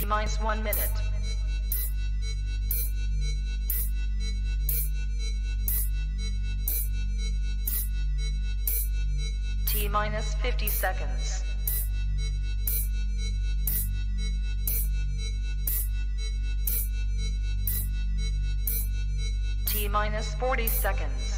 T-minus 1 minute. T-minus 50 seconds. T-minus 40 seconds.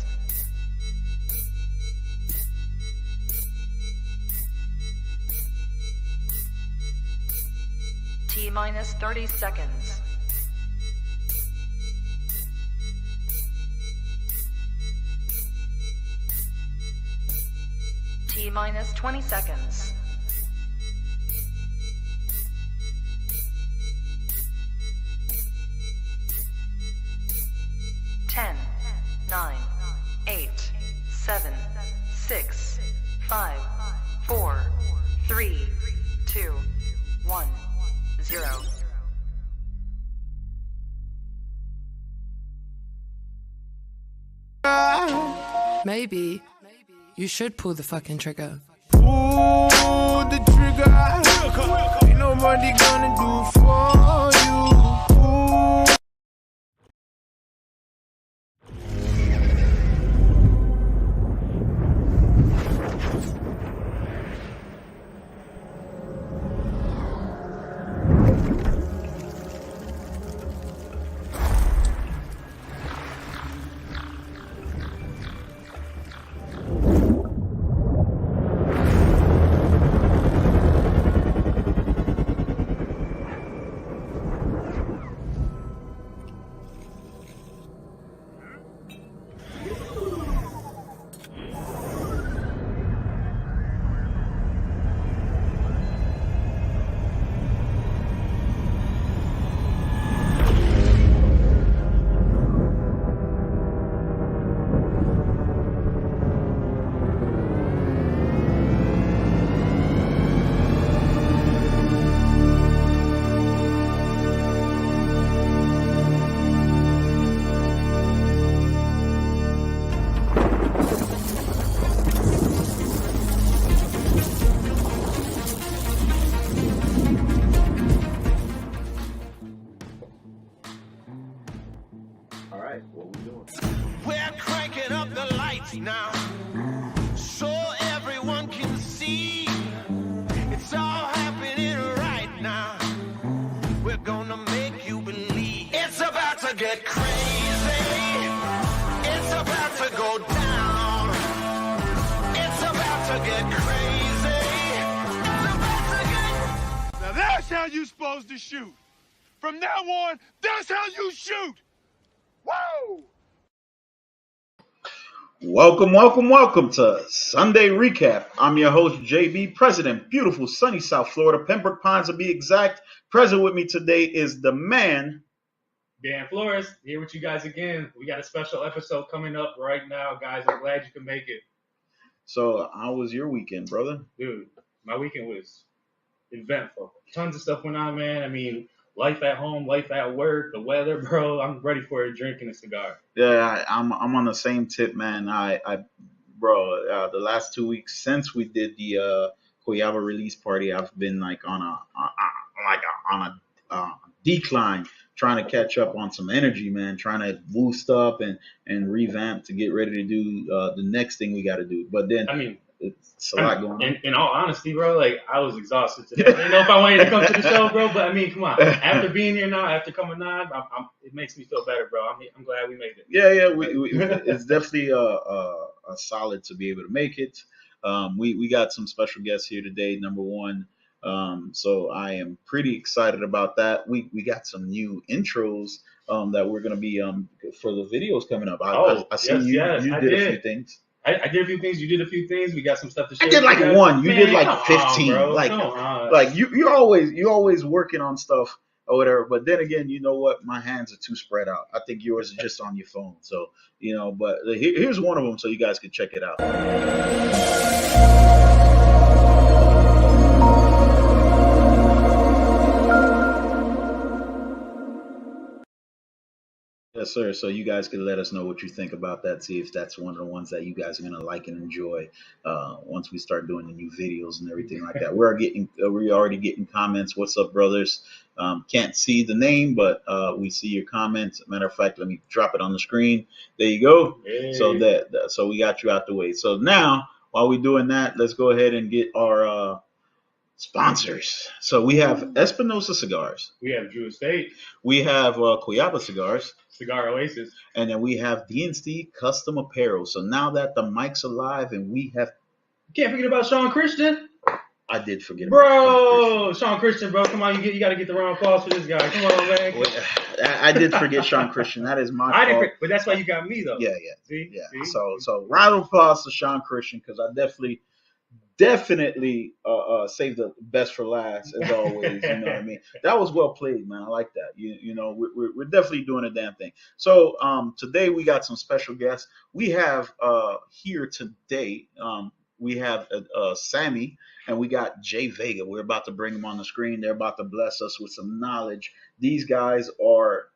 T-minus 30 seconds. T-minus 20 seconds. Ten, 9, 8, 7, 6, 5, 4, 3, 2, 1, 0. Maybe you should pull the fucking trigger. Pull the trigger. Ain't nobody gonna do for you. We're cranking up the lights now, so everyone can see. It's all happening right now. We're gonna make you believe. It's about to get crazy. It's about to go down. It's about to get crazy. It's about to get... Now that's how you supposed to shoot. From now on, that's how you shoot. Whoa! Welcome to Sunday Recap. I'm your host, JB, President, beautiful sunny South Florida, Pembroke Pines to be exact. Present with me today is the man, Dan Flores, here with you guys again. We got a special episode coming up right now, guys. I'm glad you can make it. So, how was your weekend, brother? Dude, my weekend was eventful. Tons of stuff went on, man. I mean, life at home, life at work, the weather, bro. I'm ready for a drink and a cigar. Yeah, I'm on the same tip, man. The last 2 weeks since we did the Coyaba release party, I've been like on a decline, trying to catch up on some energy, man. Trying to boost up and revamp to get ready to do the next thing we got to do. But then, it's a lot going on. In all honesty, bro, like I was exhausted today. I didn't know if I wanted to come to the show, bro, but I mean, come on. After being here now, after coming on, it makes me feel better, bro. I'm glad we made it. Yeah, it's definitely a solid to be able to make it. We got some special guests here today. Number one, so I am pretty excited about that. We got some new intros that we're gonna be for the videos coming up. I see you did a few things. I did a few things. You did a few things. We got some stuff to share. I did like one. You did like 15. On, like you're always working on stuff or whatever. But then again, you know what? My hands are too spread out. I think yours is just on your phone. So but here's one of them, so you guys can check it out. Yes, sir. So you guys can let us know what you think about that. See if that's one of the ones that you guys are gonna like and enjoy. Once we start doing the new videos and everything like that, we're already getting comments. What's up, brothers? Can't see the name, but we see your comments. Matter of fact, let me drop it on the screen. There you go. Hey. So we got you out the way. So now, while we're doing that, let's go ahead and get our sponsors. So we have Espinosa Cigars. We have Drew Estate, We have Cuyaba Cigars. Cigar Oasis. And then we have DNC Custom Apparel. So now that the mic's alive and we have, Can't forget about Sean Christian. I did forget about Bro, Sean Christian, bro. Come on, you got to get the round of applause for this guy. Come on, man. I did forget Sean Christian. That is my I fault. didn't, but that's why you got me though. Yeah. See? So round of applause to Sean Christian because I definitely saved the best for last as always. You know what I mean? That was well played, man. I like that. You know, we're definitely doing a damn thing. So today we got some special guests. We have here today. We have Sammy and we got Jay Vega. We're about to bring them on the screen. They're about to bless us with some knowledge. These guys are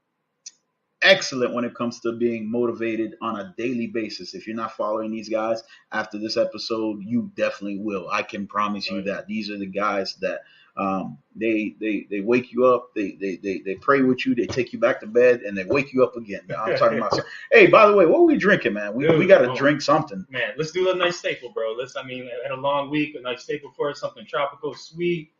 excellent when it comes to being motivated on a daily basis. If you're not following these guys after this episode, you definitely will. I can promise you that. These are the guys that they wake you up, they pray with you, they take you back to bed, and they wake you up again. I'm talking about. Hey, by the way, what are we drinking, man? We got to drink something. Man, let's do a nice staple, bro. Had a long week, a nice staple for us, something tropical, sweet.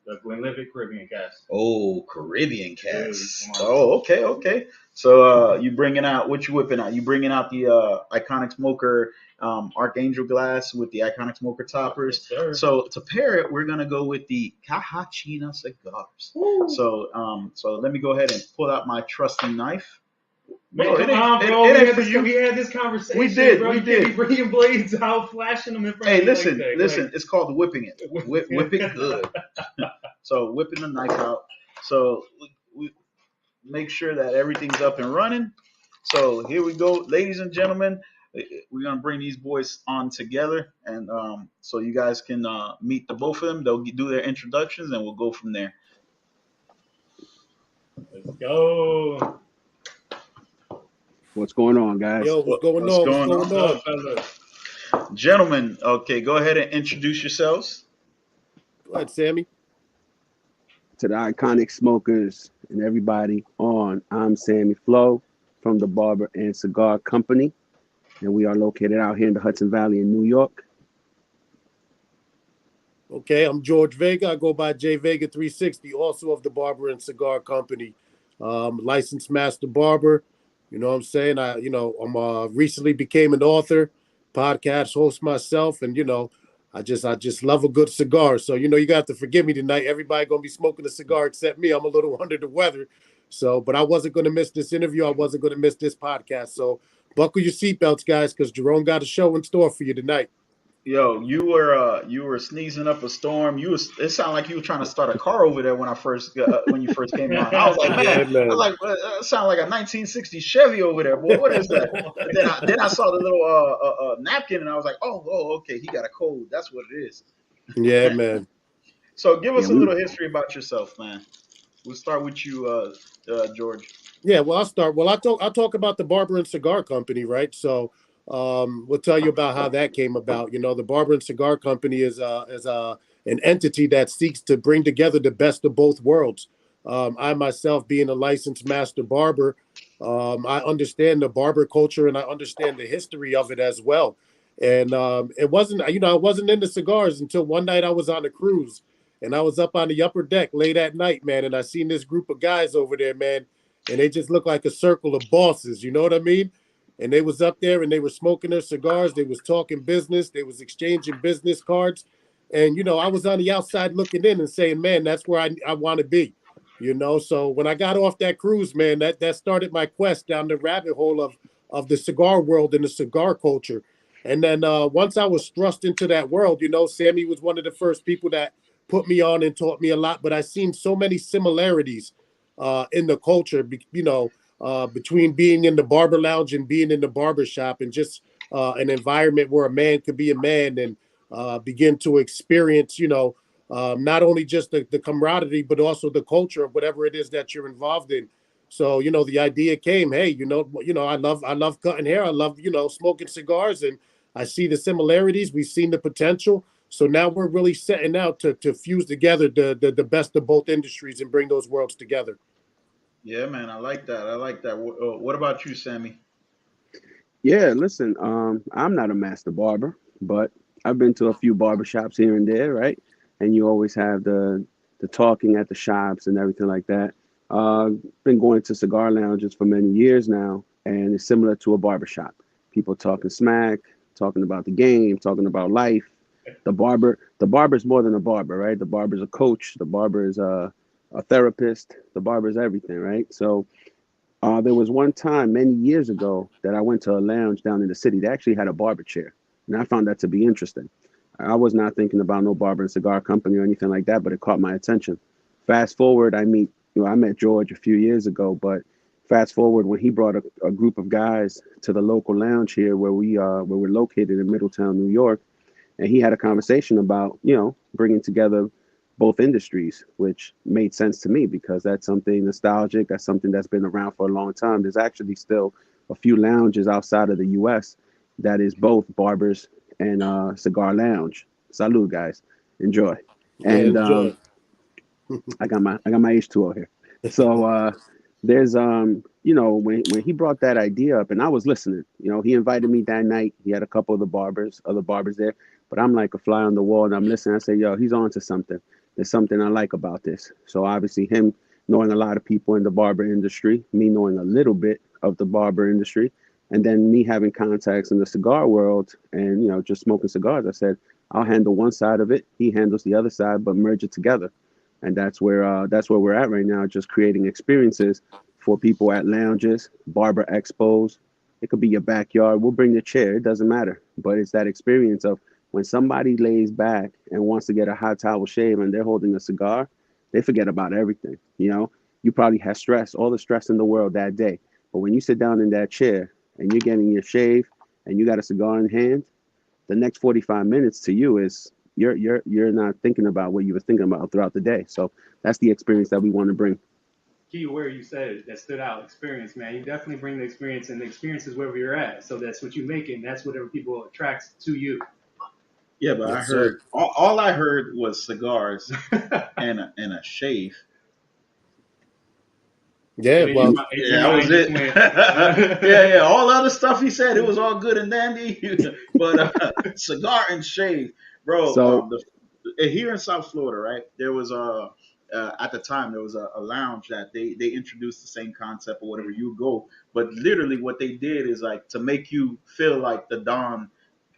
The Glenlivet Caribbean Cast. Oh, Caribbean Cast. Dude, Oh, okay. So you bringing out, what you whipping out? You bringing out the Iconic Smoker Archangel glass with the Iconic Smoker toppers. Yes, sir. So to pair it, we're gonna go with the Cajachina cigars. Woo. So let me go ahead and pull out my trusty knife. Man, come on, bro. We had this conversation. We did. Bro. We You did. can't be bringing blades out, flashing them in front Hey, of you. listen. It's called whipping it. Whip it good. So whipping the knife out. So we make sure that everything's up and running. So here we go, ladies and gentlemen. We're gonna bring these boys on together, and so you guys can meet the both of them. They'll do their introductions, and we'll go from there. Let's go. What's going on, guys? Yo, what's going on? Fellas. Gentlemen, okay, go ahead and introduce yourselves. Go ahead, Sammy. To the Iconic Smokers and everybody on, I'm Sammy Flo from the Barber and Cigar Company, and we are located out here in the Hudson Valley in New York. Okay, I'm Jorge Vega. I go by J Vega 360, also of the Barber and Cigar Company. Licensed master barber. You know what I'm saying? I'm recently became an author, podcast host myself, and I just love a good cigar. So you got to forgive me tonight. Everybody gonna be smoking a cigar except me. I'm a little under the weather. So, but I wasn't gonna miss this interview. I wasn't gonna miss this podcast. So buckle your seatbelts, guys, because Jerome got a show in store for you tonight. Yo, you were sneezing up a storm. It sounded like you were trying to start a car over there when when you first came on. I was like, man, it sounded like a 1960 Chevy over there. Boy, what is that? Then I saw the little napkin, and I was like, oh, okay, he got a cold. That's what it is. Yeah, man. So give us a little history about yourself, man. We'll start with you, George. Yeah, well, I'll start. Well, I'll talk about the Barber and Cigar Company, right? So we'll tell you about how that came about. The Barber and Cigar Company is an entity that seeks to bring together the best of both worlds. I myself, being a licensed master barber, I understand the barber culture and I understand the history of it as well. And it wasn't, I wasn't into cigars until one night I was on a cruise and I was up on the upper deck late at night, man. And I seen this group of guys over there, man, and they just looked like a circle of bosses. You know what I mean? And they was up there and they were smoking their cigars. They was talking business. They was exchanging business cards. And, I was on the outside looking in and saying, man, that's where I want to be, So when I got off that cruise, man, that started my quest down the rabbit hole of the cigar world and the cigar culture. And then once I was thrust into that world, Sammy was one of the first people that put me on and taught me a lot. But I seen so many similarities in the culture, between being in the barber lounge and being in the barber shop, and just an environment where a man could be a man and begin to experience, not only just the camaraderie, but also the culture of whatever it is that you're involved in. So, the idea came, hey, I love cutting hair. I love, smoking cigars, and I see the similarities. We've seen the potential. So now we're really setting out to fuse together the best of both industries and bring those worlds together. Yeah, man, I like that. I like that. What about you, Sammy? Yeah, listen, I'm not a master barber, but I've been to a few barbershops here and there, right? And you always have the talking at the shops and everything like that. Been going to cigar lounges for many years now, and it's similar to a barbershop. People talking smack, talking about the game, talking about life. The barber's more than a barber, right? The barber's a coach. The barber is a therapist. The barber is everything, right? So there was one time many years ago that I went to a lounge down in the city. They actually had a barber chair, and I found that to be interesting. I was not thinking about no barber and cigar company or anything like that, but it caught my attention. Fast forward, I met George a few years ago, but fast forward when he brought a group of guys to the local lounge here where we're located in Middletown, New York, and he had a conversation about bringing together both industries, which made sense to me because that's something nostalgic. That's something that's been around for a long time. There's actually still a few lounges outside of the U.S. that is both barbers and cigar lounge. Salud, guys. Enjoy. Yeah, And enjoy. I got my H2O here. So there's when he brought that idea up and I was listening. He invited me that night. He had a couple of other barbers there, but I'm like a fly on the wall and I'm listening. I say, yo, he's on to something. There's something I like about this. So obviously him knowing a lot of people in the barber industry, me knowing a little bit of the barber industry, and then me having contacts in the cigar world and just smoking cigars. I said, I'll handle one side of it. He handles the other side, but merge it together. And that's where we're at right now, just creating experiences for people at lounges, barber expos. It could be your backyard. We'll bring the chair. It doesn't matter. But it's that experience of when somebody lays back and wants to get a hot towel shave and they're holding a cigar, they forget about everything. You probably had stress, all the stress in the world that day. But when you sit down in that chair and you're getting your shave and you got a cigar in hand, the next 45 minutes to you is you're not thinking about what you were thinking about throughout the day. So that's the experience that we want to bring. Key word you said that stood out, experience, man. You definitely bring the experience, and the experience is wherever you're at. So that's what you make it, and that's whatever people attracts to you. Yeah, but Yes, I heard all I heard was cigars and a shave. Yeah, well, Yeah, that was it. yeah. All the other stuff he said, it was all good and dandy. But cigar and shave, bro. So Here in South Florida, right? There was at the time there was a lounge that they introduced the same concept or whatever. You go, but literally what they did is like to make you feel like the Don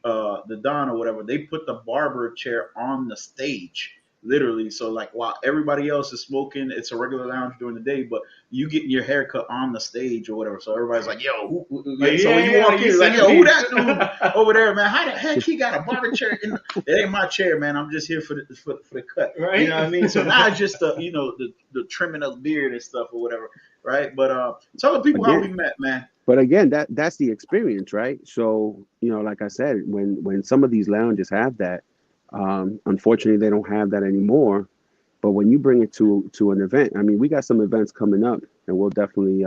or whatever. They put the barber chair on the stage. Literally, so like while everybody else is smoking, it's a regular lounge during the day, but you getting your haircut on the stage or whatever. So everybody's like, "Yo, who?" So when you walk in, it's like, "Yo, who that dude over there, man? How the heck he got a barber chair? It ain't my chair, man. I'm just here for the cut, Right? You know what I mean? So now it's just the trimming of the beard and stuff or whatever, right? But tell the people how we met, man. But again, that's the experience, right? So like I said, when some of these lounges have that. Unfortunately, they don't have that anymore. But when you bring it to an event, I mean, we got some events coming up, and we'll definitely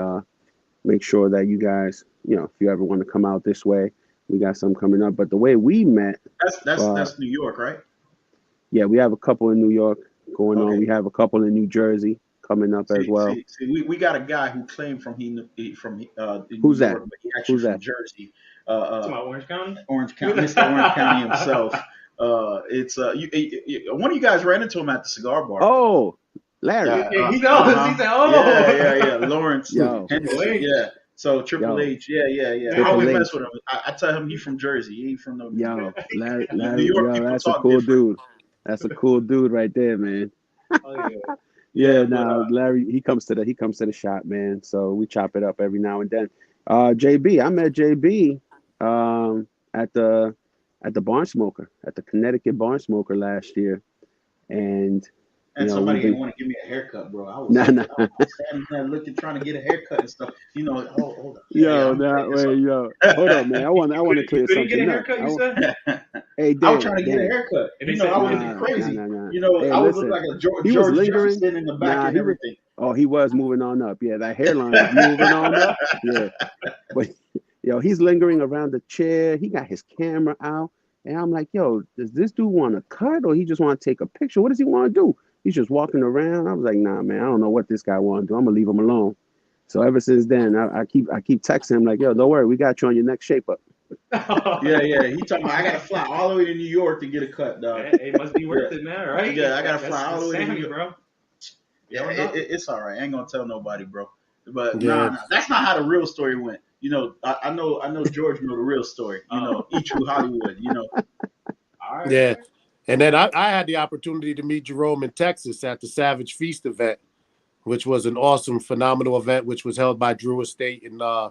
make sure that you guys, if you ever want to come out this way, we got some coming up. But the way we met, that's New York, right? Yeah, we have a couple in New York going on. We have a couple in New Jersey coming up as well. We got a guy who claimed from New Who's York, that? but he actually Who's from that? Jersey. Orange County. Mr. Orange County himself. It's one of you guys ran into him at the cigar bar. Oh, Larry. He knows. He said, "Oh, yeah. Lawrence. Yeah. So Triple H. Yeah. I always mess with him. I tell him he's from Jersey. He ain't from no. Larry. New York people That's talk a cool different. dude. That's a cool dude right there, man. Larry, he comes to the shop, man. So we chop it up every now and then. JB, I met JB at the Barn Smoker, at the Connecticut Barn Smoker last year, and somebody didn't want to give me a haircut, bro. I was standing there looking, trying to get a haircut and stuff. Hold on. Hold up, man. I want to clear something up. Haircut, you said? Hey, I was Dan, trying to get a Dan. haircut. And they You know, said, I was nah, looking crazy. Nah. You know, Hey, I would look listen, like a he was George lingering. Jefferson in the back Nah, and he was. everything. Oh, he was moving on up. Yeah, that hairline was moving on up. Yeah, but he's lingering around the chair. He got his camera out, and I'm like, yo, does this dude want to cut or he just want to take a picture? What does he want to do? He's just walking around. I was like, nah, man, I don't know what this guy want to do. I'm gonna leave him alone. So ever since then, I keep texting him like, yo, don't worry, we got you on your next shape up. Yeah. He talking about I gotta fly all the way to New York to get a cut, dog. It must be worth it, man, right? Yeah, I gotta fly That's all the way to Sammy, New York. bro. Yeah, it's all right. I ain't gonna tell nobody, bro. But Yeah. nah, that's not how the real story went. You know, I know George know the real story. You know, E True Hollywood. You know. All right. Yeah. And then I had the opportunity to meet Jerome in Texas at the Savage Feast event, which was an awesome, phenomenal event, which was held by Drew Estate. And, I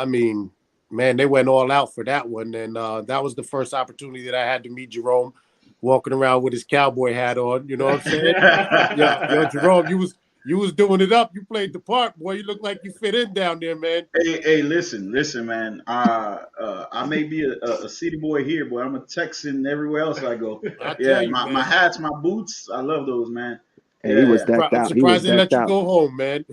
mean, man, they went all out for that one. And that was the first opportunity that I had to meet Jerome walking around with his cowboy hat on. You know what I'm saying? Yo, Jerome, you was doing it up. You played the part, boy. You look like you fit in down there, man. Hey, listen, man. I may be a city boy here, but I'm a Texan everywhere else I go. I Yeah, tell you, my man. hats, my boots, I love those, man. Hey, he was Yeah. decked I'm out. He was surprised they let decked you out. go home, man.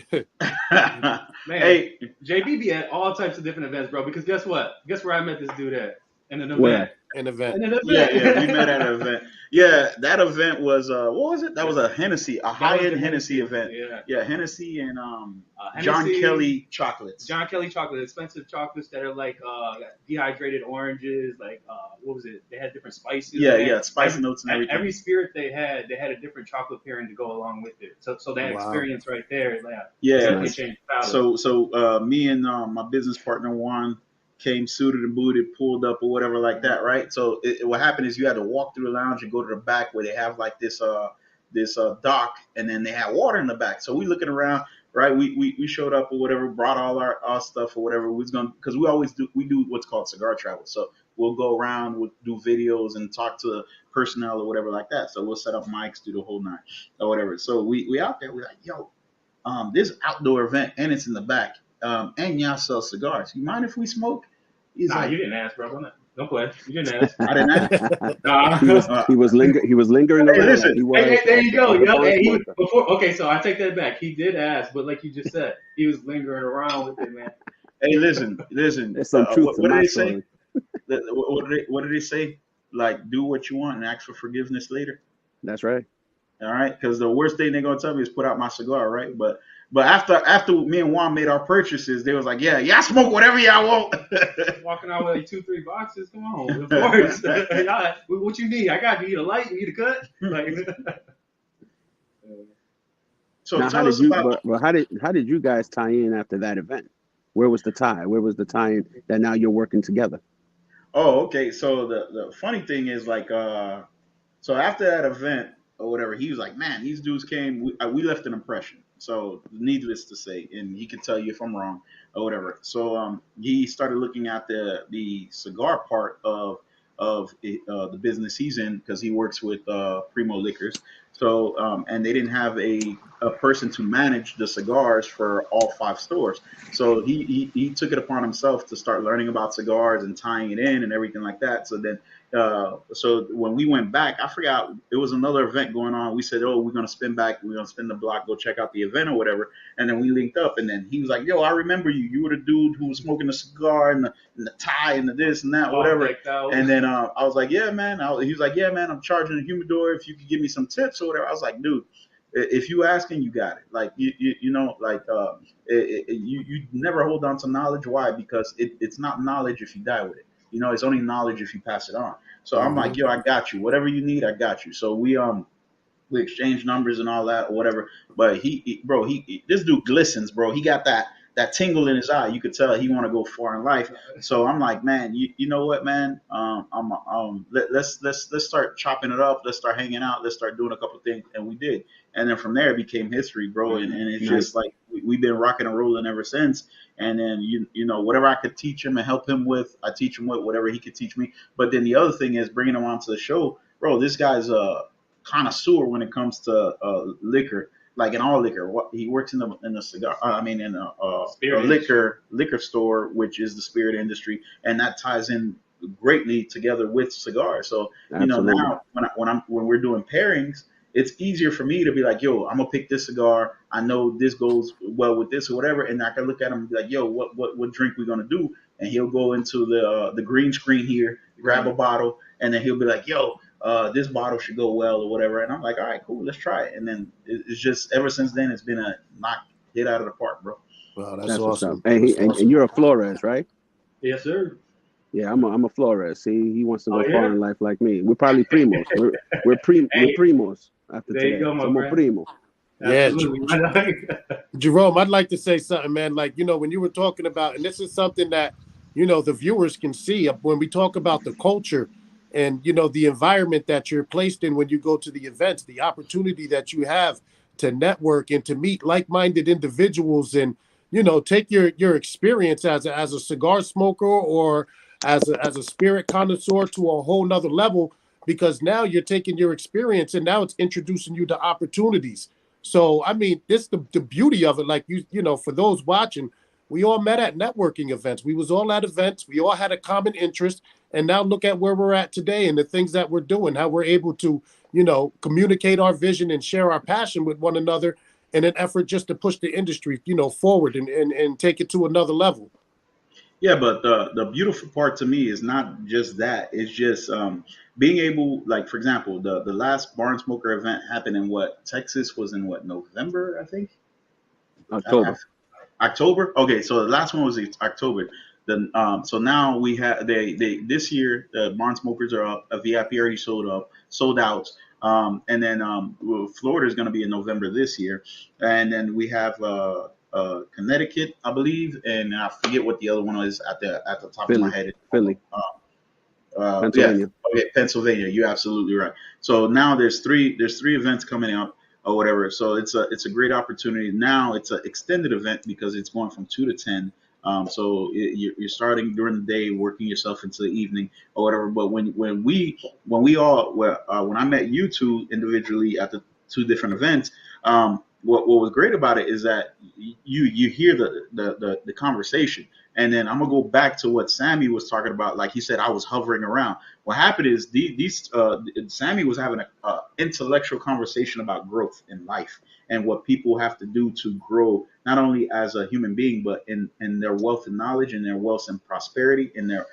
Man, Hey, JB be at all types of different events, bro. Because guess what? Guess where I met this dude at? In an event. Where? An event. In an event. yeah, we met at an event. Yeah, that event was what was it? That was a Hennessy, a high-end the Hennessy event. Yeah. Hennessy and John Hennessy, Kelly chocolates. John Kelly chocolate, expensive chocolates that are like dehydrated oranges, like what was it? They had different spices. Yeah, spice notes and everything. Every spirit they had a different chocolate pairing to go along with it. So that experience right there, definitely changed the palate. So me and my business partner Juan came suited and booted, pulled up or whatever like that, right? So what happened is you had to walk through the lounge and go to the back where they have like this dock, and then they have water in the back. So we looking around, right? We showed up or whatever, brought all our stuff or whatever. We was gonna, because we do what's called cigar travel. So we'll go around, we'll do videos and talk to personnel or whatever like that. So we'll set up mics, do the whole nine or whatever. So we out there, we're like, yo, this outdoor event and it's in the back. And y'all sell cigars. You mind if we smoke? He's Nah, like, you didn't ask, bro. Don't play. You didn't ask. I didn't ask. Nah. He was lingering around. listen. Like he was, Hey, there you go. Yep. Hey, smoker. Okay, so I take that back. He did ask, but like you just said, he was lingering around with it, man. Hey, listen. There's some truth to what my did they story. say? What did they say? Like, do what you want and ask for forgiveness later. That's right. All right, because the worst thing they're gonna tell me is put out my cigar, right? But after me and Juan made our purchases, they was like, yeah, y'all smoke whatever y'all want. Walking out with like 2-3 boxes. Come on, of course. Y'all, what you need? I got you. Need a light? You need a cut? Like. So Now, tell us about. but how did you guys tie in after that event? Where was the tie? Where was the tie-in that now you're working together? Oh, okay. So the funny thing is like, so after that event or whatever, he was like, man, these dudes came. We left an impression. So needless to say, and he can tell you if I'm wrong or whatever. So he started looking at the cigar part of the business he's in, because he works with Primo Liquors. So and they didn't have a person to manage the cigars for all 5 stores. So he took it upon himself to start learning about cigars and tying it in and everything like that. So then so when we went back, I forgot, it was another event going on. We said, oh, we're going to spin back. We're going to spin the block, go check out the event or whatever. And then we linked up, and then he was like, yo, I remember you. You were the dude who was smoking the cigar and the tie and the this and that, whatever. And then I was like, yeah, man. He was like, yeah, man, I'm charging a humidor if you could give me some tips or whatever. I was like, dude, if you asking, you got it. Like, you know, like you never hold on to knowledge. Why? Because it's not knowledge if you die with it. You know, it's only knowledge if you pass it on. So I'm like, yo, I got you. Whatever you need, I got you. So we exchanged numbers and all that or whatever. But this dude glistens, bro. He got that tingle in his eye. You could tell he want to go far in life. So I'm like, man, you know what, man? Let's start chopping it up. Let's start hanging out. Let's start doing a couple of things, and we did. And then from there, it became history, bro. And it's just like we've been rocking and rolling ever since. And then you know, whatever I could teach him and help him with, I teach him with. Whatever he could teach me. But then the other thing is bringing him onto the show, bro. This guy's a connoisseur when it comes to liquor. Like in all liquor, he works in the cigar. In a liquor store, which is the spirit industry, and that ties in greatly together with Cigar. So Absolutely. now when we're doing pairings, it's easier for me to be like, yo, I'm gonna pick this cigar. I know this goes well with this or whatever, and I can look at him and be like, yo, what drink we gonna do? And he'll go into the green screen here, grab a bottle, and then he'll be like, yo, this bottle should go well or whatever. And I'm like, all right, cool, let's try it. And then it's just ever since then, it's been a knock hit out of the park, bro. Wow, that's That's what's up. awesome. And, That's and awesome. you're a Flores, right? Yes, sir. Yeah, I'm a Flores. See, he wants to go Oh, far yeah? in life like me. We're probably primos. We're Hey, primos after there you today. go, my Somos friend. primo. Yeah, Absolutely. Jerome, I'd like to say something, man. Like, when you were talking about, and this is something that, the viewers can see when we talk about the culture and, the environment that you're placed in when you go to the events, the opportunity that you have to network and to meet like-minded individuals and, take your experience as a cigar smoker or as a spirit connoisseur to a whole nother level, because now you're taking your experience and now it's introducing you to opportunities. So, I mean, this the beauty of it. Like, for those watching, we all met at networking events. We was all at events. We all had a common interest. And now look at where we're at today and the things that we're doing, how we're able to, communicate our vision and share our passion with one another in an effort just to push the industry, forward and take it to another level. Yeah, but the beautiful part to me is not just that. It's just being able, like for example, the last Barn Smoker event happened in Texas was in November, I think. October. October. Okay, so the last one was October. Then so now we have they this year the Barn Smokers are up. A VIP already sold out. And then Florida is going to be in November this year, and then we have Connecticut, I believe, and I forget what the other one is at the top of my head. Philly. Pennsylvania. Yeah, okay, Pennsylvania. You're absolutely right. So now there's three events coming up or whatever. So it's a great opportunity. Now it's an extended event because it's going from 2 to 10. So you're starting during the day, working yourself into the evening or whatever. But when I met you two individually at the two different events, what was great about it is that you hear the conversation. And then I'm gonna go back to what Sammy was talking about. Like he said, I was hovering around. What happened is Sammy was having a intellectual conversation about growth in life and what people have to do to grow, not only as a human being, but in their wealth and knowledge, and their wealth and prosperity, in their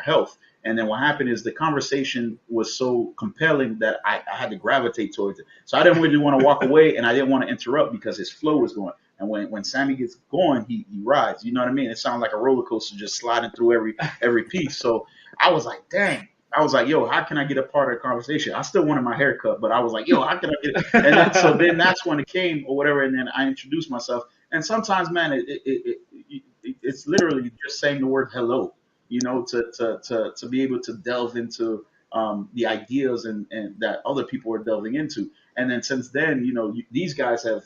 health. And then what happened is the conversation was so compelling that I had to gravitate towards it. So I didn't really want to walk away, and I didn't want to interrupt because his flow was going. And when Sammy gets going, he rides. You know what I mean? It sounds like a roller coaster just sliding through every piece. So I was like, dang. I was like, yo, how can I get a part of the conversation? I still wanted my haircut, but I was like, yo, how can I get it? And then that's when it came or whatever. And then I introduced myself. And sometimes, man, it's literally just saying the word hello, to be able to delve into the ideas and that other people are delving into. And then since then, these guys have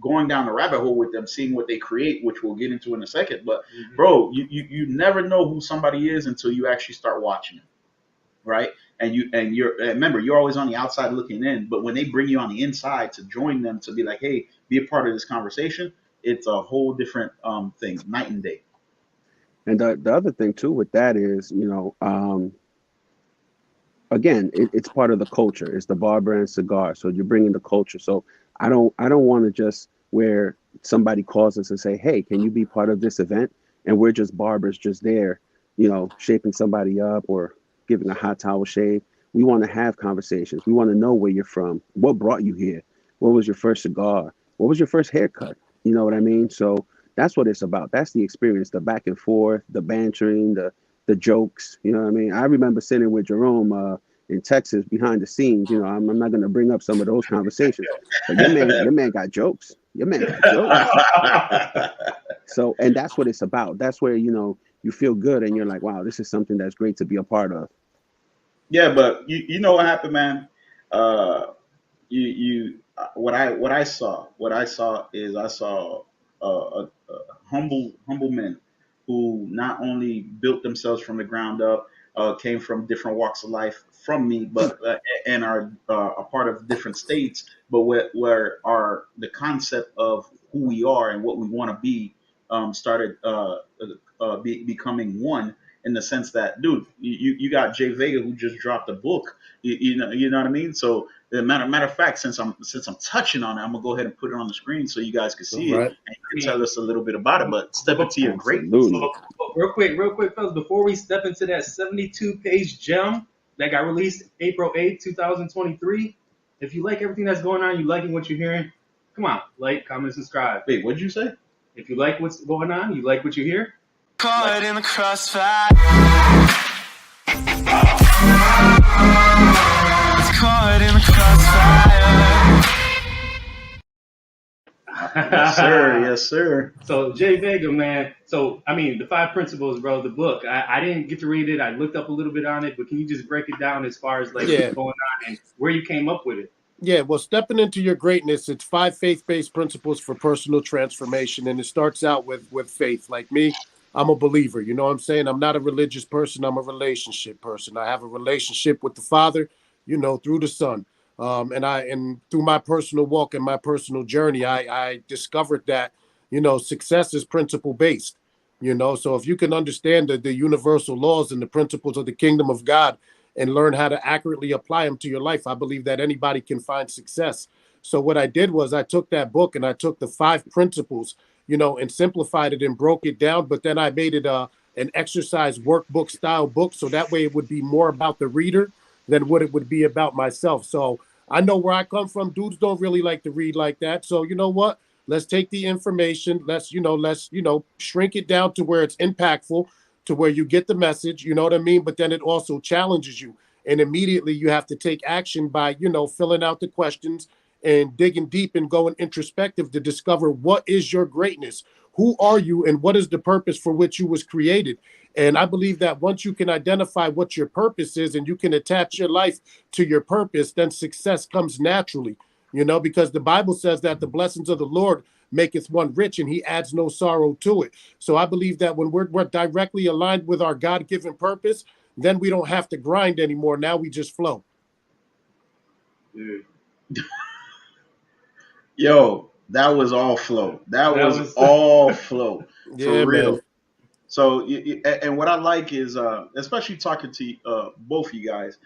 going down the rabbit hole with them, seeing what they create, which we'll get into in a second. But bro, you never know who somebody is until you actually start watching them, right? And remember, you're always on the outside looking in. But when they bring you on the inside to join them, to be like, hey, be a part of this conversation, it's a whole different thing, night and day. And the other thing too with that is, again, it's part of the culture. It's the Barber and Cigar. So you're bringing the culture. So I don't want to just where somebody calls us and say, hey, can you be part of this event? And we're just barbers just there, shaping somebody up or giving a hot towel shave. We want to have conversations. We want to know where you're from. What brought you here? What was your first cigar? What was your first haircut? You know what I mean? So that's what it's about. That's the experience, the back and forth, the bantering, the jokes. You know what I mean? I remember sitting with Jerome in Texas behind the scenes. I'm not going to bring up some of those conversations, but your man got jokes. Your man got jokes. So, and that's what it's about. That's where, you feel good and you're like, wow, this is something that's great to be a part of. Yeah, but you know what happened, man? What I saw is I saw a humble men who not only built themselves from the ground up, came from different walks of life from me, but and are a part of different states, but where are the concept of who we are and what we want to be started becoming one. in the sense that, dude, you got Jay Vega who just dropped a book. You know what I mean? So the matter of fact, since I'm touching on it, I'm gonna go ahead and put it on the screen so you guys can All see it right. and you can tell us a little bit about it. But step into your greatness. Absolutely. Real quick, fellas, before we step into that 72-page gem that got released April 8th, 2023, if you like everything that's going on, you liking what you're hearing, come on, like, comment, subscribe. Wait, what'd you say? If you like what's going on, you like what you hear, Caught in the crossfire. It's caught in the crossfire. Yes, sir. Yes, sir. So Jay Vega, man. So I mean, the 5 principles, bro. The book. I didn't get to read it. I looked up a little bit on it, but can you just break it down as far as like what's going on and where you came up with it? Yeah, well, stepping into your greatness, it's 5 faith-based principles for personal transformation, and it starts out with faith. Like me, I'm a believer. You know what I'm saying? I'm not a religious person. I'm a relationship person. I have a relationship with the Father, through the Son. And through my personal walk and my personal journey, I discovered that, success is principle based. So if you can understand the universal laws and the principles of the kingdom of God and learn how to accurately apply them to your life, I believe that anybody can find success. So what I did was I took that book and I took the 5 principles, and simplified it and broke it down. But then I made it an exercise workbook style book. So that way it would be more about the reader than what it would be about myself. So I know where I come from. Dudes don't really like to read like that. So you know what? Let's take the information. Let's shrink it down to where it's impactful, to where you get the message. You know what I mean? But then it also challenges you. And immediately you have to take action by, filling out the questions and digging deep and going introspective to discover what is your greatness? Who are you and what is the purpose for which you was created? And I believe that once you can identify what your purpose is and you can attach your life to your purpose, then success comes naturally, because the Bible says that the blessings of the Lord maketh one rich and he adds no sorrow to it. So I believe that when we're directly aligned with our God-given purpose, then we don't have to grind anymore. Now we just flow. Yo, that was all flow. That was all flow. For real. Man. So, and what I like is, especially talking to both of you guys,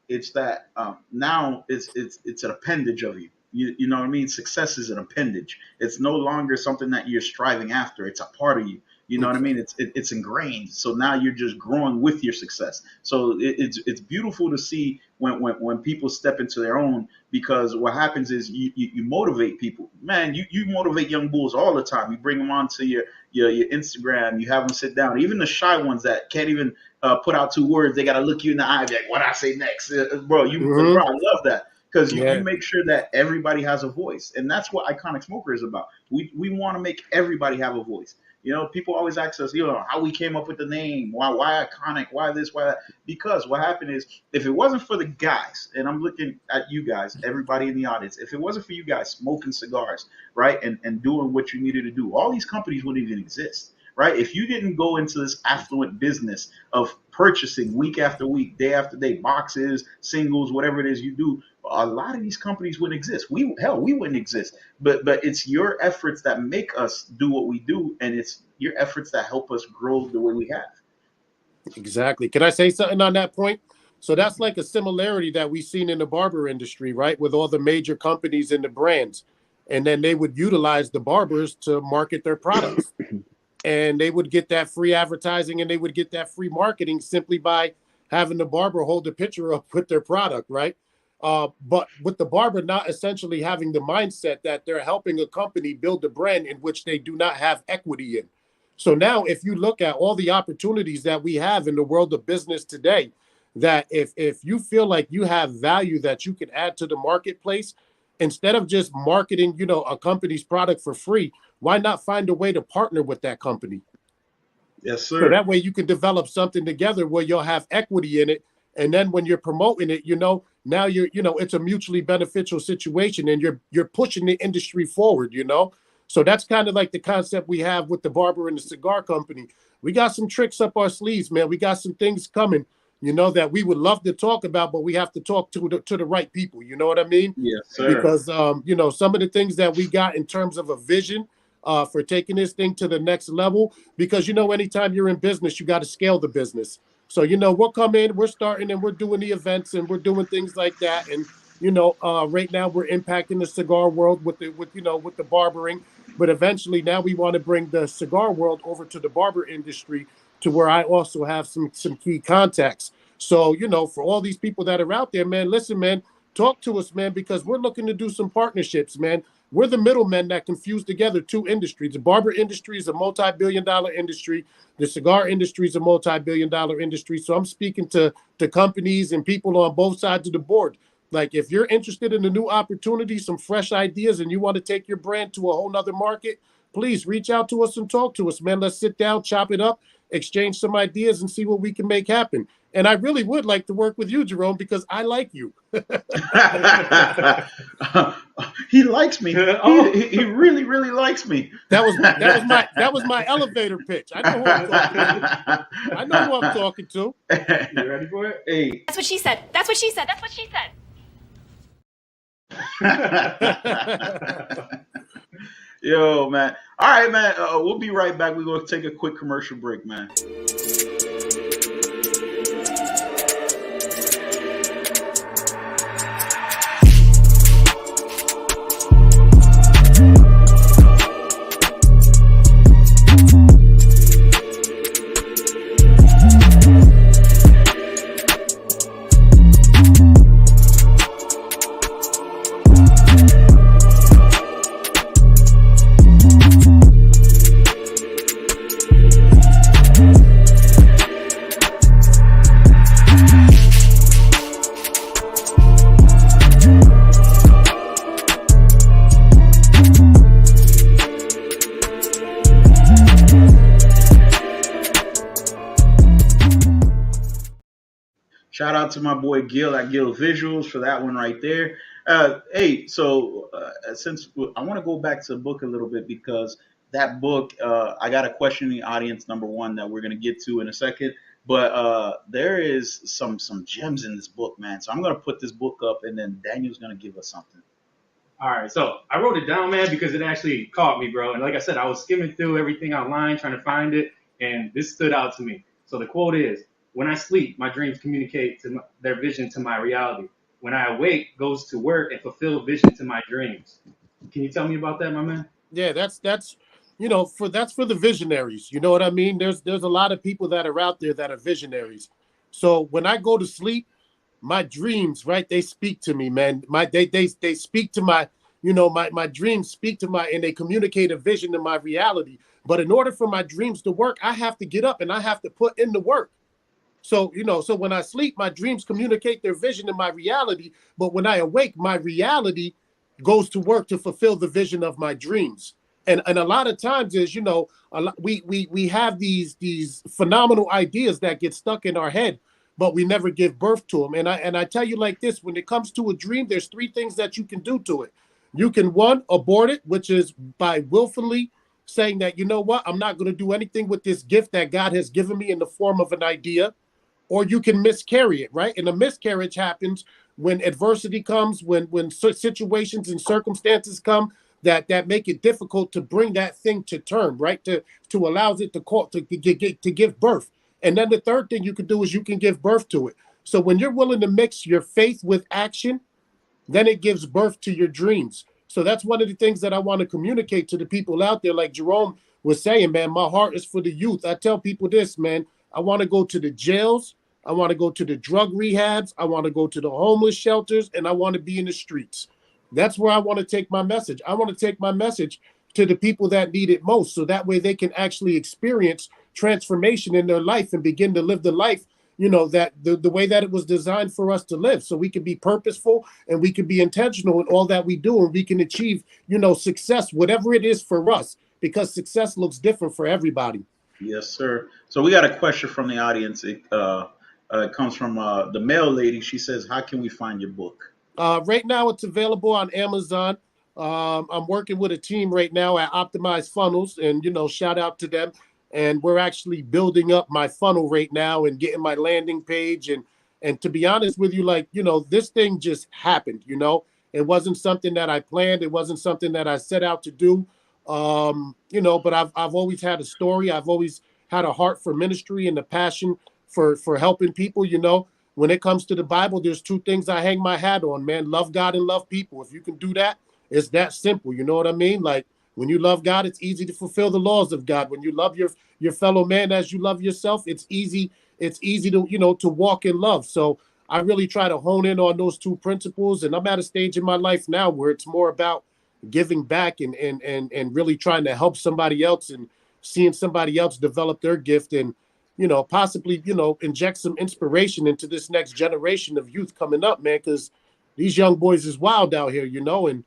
it's that now it's an appendage of you. You know what I mean? Success is an appendage. It's no longer something that you're striving after. It's a part of you. You know what I mean? It's ingrained. So now you're just growing with your success. So it's beautiful to see when people step into their own, because what happens is you motivate people. Man, you motivate young bulls all the time. You bring them onto your Instagram. You have them sit down. Even the shy ones that can't even put out 2 words, they got to look you in the eye, like, what I say next, bro. Bro, I love that. Because you make sure that everybody has a voice. And that's what Iconic Smoker is about. We want to make everybody have a voice. People always ask us, how we came up with the name, why Iconic, why this, why that. Because what happened is, if it wasn't for the guys, and I'm looking at you guys, everybody in the audience, if it wasn't for you guys smoking cigars, right, and doing what you needed to do, all these companies wouldn't even exist. Right? If you didn't go into this affluent business of purchasing week after week, day after day, boxes, singles, whatever it is you do, a lot of these companies wouldn't exist. We wouldn't exist. But it's your efforts that make us do what we do, and it's your efforts that help us grow the way we have. Exactly. Can I say something on that point? So that's like a similarity that we've seen in the barber industry, right? With all the major companies and the brands. And then they would utilize the barbers to market their products. And they would get that free advertising and they would get that free marketing simply by having the barber hold the picture up with their product, right? But with the barber not essentially having the mindset that they're helping a company build a brand in which they do not have equity in. So now if you look at all the opportunities that we have in the world of business today, that if you feel like you have value that you can add to the marketplace, instead of just marketing, a company's product for free, why not find a way to partner with that company? Yes, sir. So that way you can develop something together where you'll have equity in it. And then when you're promoting it, now you're, it's a mutually beneficial situation and you're pushing the industry forward, So that's kind of like the concept we have with the barber and the cigar company. We got some tricks up our sleeves, man. We got some things coming, that we would love to talk about, but we have to talk to the right people. You know what I mean? Yes, sir. Because, some of the things that we got in terms of a vision, for taking this thing to the next level. Because, anytime you're in business, you got to scale the business. So, we'll come in, we're starting and we're doing the events and we're doing things like that. And, right now we're impacting the cigar world with the barbering. But eventually now we want to bring the cigar world over to the barber industry, to where I also have some key contacts. So, for all these people that are out there, man, listen, man, talk to us, man, because we're looking to do some partnerships, man. We're the middlemen that can fuse together two industries. The barber industry is a multi-billion-dollar industry. The cigar industry is a multi-billion-dollar industry. So I'm speaking to companies and people on both sides of the board. Like, if you're interested in a new opportunity, some fresh ideas, and you want to take your brand to a whole nother market, please reach out to us and talk to us, man. Let's sit down, chop it up, exchange some ideas, and see what we can make happen. And I really would like to work with you, Jerome, because I like you. He likes me. He really, really likes me. That was my elevator pitch. I know who I'm talking to. I know who I'm talking to. You ready for it? Hey. That's what she said. That's what she said. That's what she said. Yo, man. All right, man. We'll be right back. We're going to take a quick commercial break, man. Shout out to my boy Gil at Gil Visuals for that one right there. Hey, so since I want to go back to the book a little bit, because that book, I got a question in the audience, number one, that we're going to get to in a second. But there is some gems in this book, man. So I'm going to put this book up, and then Daniel's going to give us something. All right, so I wrote it down, man, because it actually caught me, bro. And like I said, I was skimming through everything online trying to find it, and this stood out to me. So the quote is, "When I sleep, my dreams communicate their vision to my reality. When I awake, goes to work and fulfill vision to my dreams." Can you tell me about that, my man? Yeah, that's for the visionaries. You know what I mean? There's a lot of people that are out there that are visionaries. So when I go to sleep, my dreams, right? They speak to me, man. They speak to my, my dreams speak to and they communicate a vision to my reality. But in order for my dreams to work, I have to get up and I have to put in the work. So, so when I sleep, my dreams communicate their vision in my reality. But when I awake, my reality goes to work to fulfill the vision of my dreams. And a lot of times is, we have these phenomenal ideas that get stuck in our head, but we never give birth to them. And I tell you like this, when it comes to a dream, there's three things that you can do to it. You can, one, abort it, which is by willfully saying that, you know what, I'm not going to do anything with this gift that God has given me in the form of an idea. Or you can miscarry it, right? And a miscarriage happens when adversity comes, when situations and circumstances come that make it difficult to bring that thing to term, right? To allows it to give birth. And then the third thing you can do is you can give birth to it. So when you're willing to mix your faith with action, then it gives birth to your dreams. So that's one of the things that I want to communicate to the people out there. Like Jerome was saying, man, my heart is for the youth. I tell people this, man. I want to go to the jails. I want to go to the drug rehabs. I want to go to the homeless shelters, and I want to be in the streets. That's where I want to take my message. I want to take my message to the people that need it most, so that way they can actually experience transformation in their life and begin to live the life, that the way that it was designed for us to live, so we can be purposeful and we can be intentional in all that we do, and we can achieve, success, whatever it is for us, because success looks different for everybody. Yes, sir. So we got a question from the audience. It comes from the mail lady. She says, "How can we find your book?" Right now, it's available on Amazon. I'm working with a team right now at Optimized Funnels, and shout out to them. And we're actually building up my funnel right now and getting my landing page. And to be honest with you, this thing just happened. It wasn't something that I planned. It wasn't something that I set out to do. But I've always had a story. I've always had a heart for ministry and a passion for helping people. When it comes to the Bible, there's two things I hang my hat on, man. Love God and love people. If you can do that, it's that simple. You know what I mean? Like when you love God, it's easy to fulfill the laws of God. When you love your fellow man as you love yourself, it's easy to walk in love. So I really try to hone in on those two principles. And I'm at a stage in my life now where it's more about giving back and really trying to help somebody else and seeing somebody else develop their gift and possibly inject some inspiration into this next generation of youth coming up, man, because these young boys is wild out here, and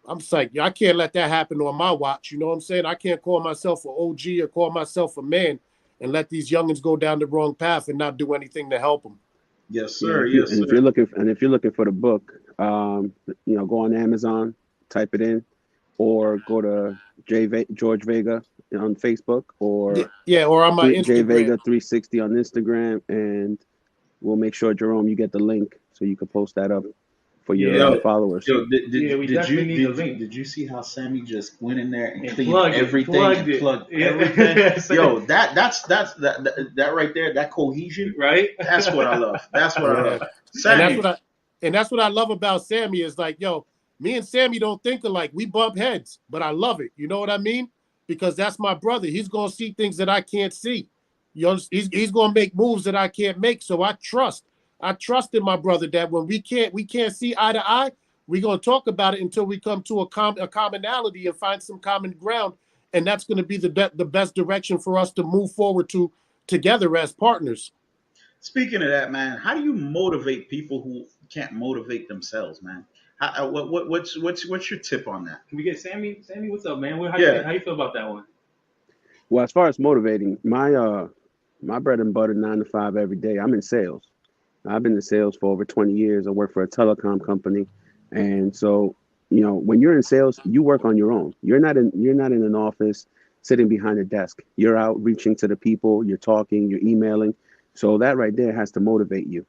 I'm just like, I can't let that happen on my watch. You know what I'm saying? I can't call myself an OG or call myself a man and let these youngins go down the wrong path and not do anything to help them. Yes, Yeah, sir. Yes, if sir. you're looking for the book, go on Amazon, type it in, or go to George Vega on Facebook, or Yeah, or on my J Instagram. Vega 360 on Instagram, and we'll make sure, Jerome, you get the link so you can post that up for your Yo, followers. yo, We definitely need the link. did you see how Sammy just went in there and And cleaned plugged everything and it. plugged Yeah. everything? Yo, that right there, that cohesion, Right? that's what I love. That's what I Yeah. love. And that's Sammy, what I love about Sammy is like, yo, me and Sammy don't think alike. We bump heads, but I love it. You know what I mean? Because that's my brother. He's gonna see things that I can't see. He's gonna make moves that I can't make. So I trust. I trust in my brother that when we can't see eye to eye, we're gonna talk about it until we come to a commonality and find some common ground. And that's gonna be the best direction for us to move forward to together as partners. speaking of that, man, how do you motivate people who can't motivate themselves, man? What's your tip on that? Can we get Sammy? Sammy, what's up, man? Yeah. How you feel about that one? Well, as far as motivating, my bread and butter 9 to 5 every day. I'm in sales. I've been in sales for over 20 years. I work for a telecom company, and so when you're in sales, you work on your own. You're not in an office sitting behind a desk. You're out reaching to the people. You're talking. You're emailing. So that right there has to motivate you.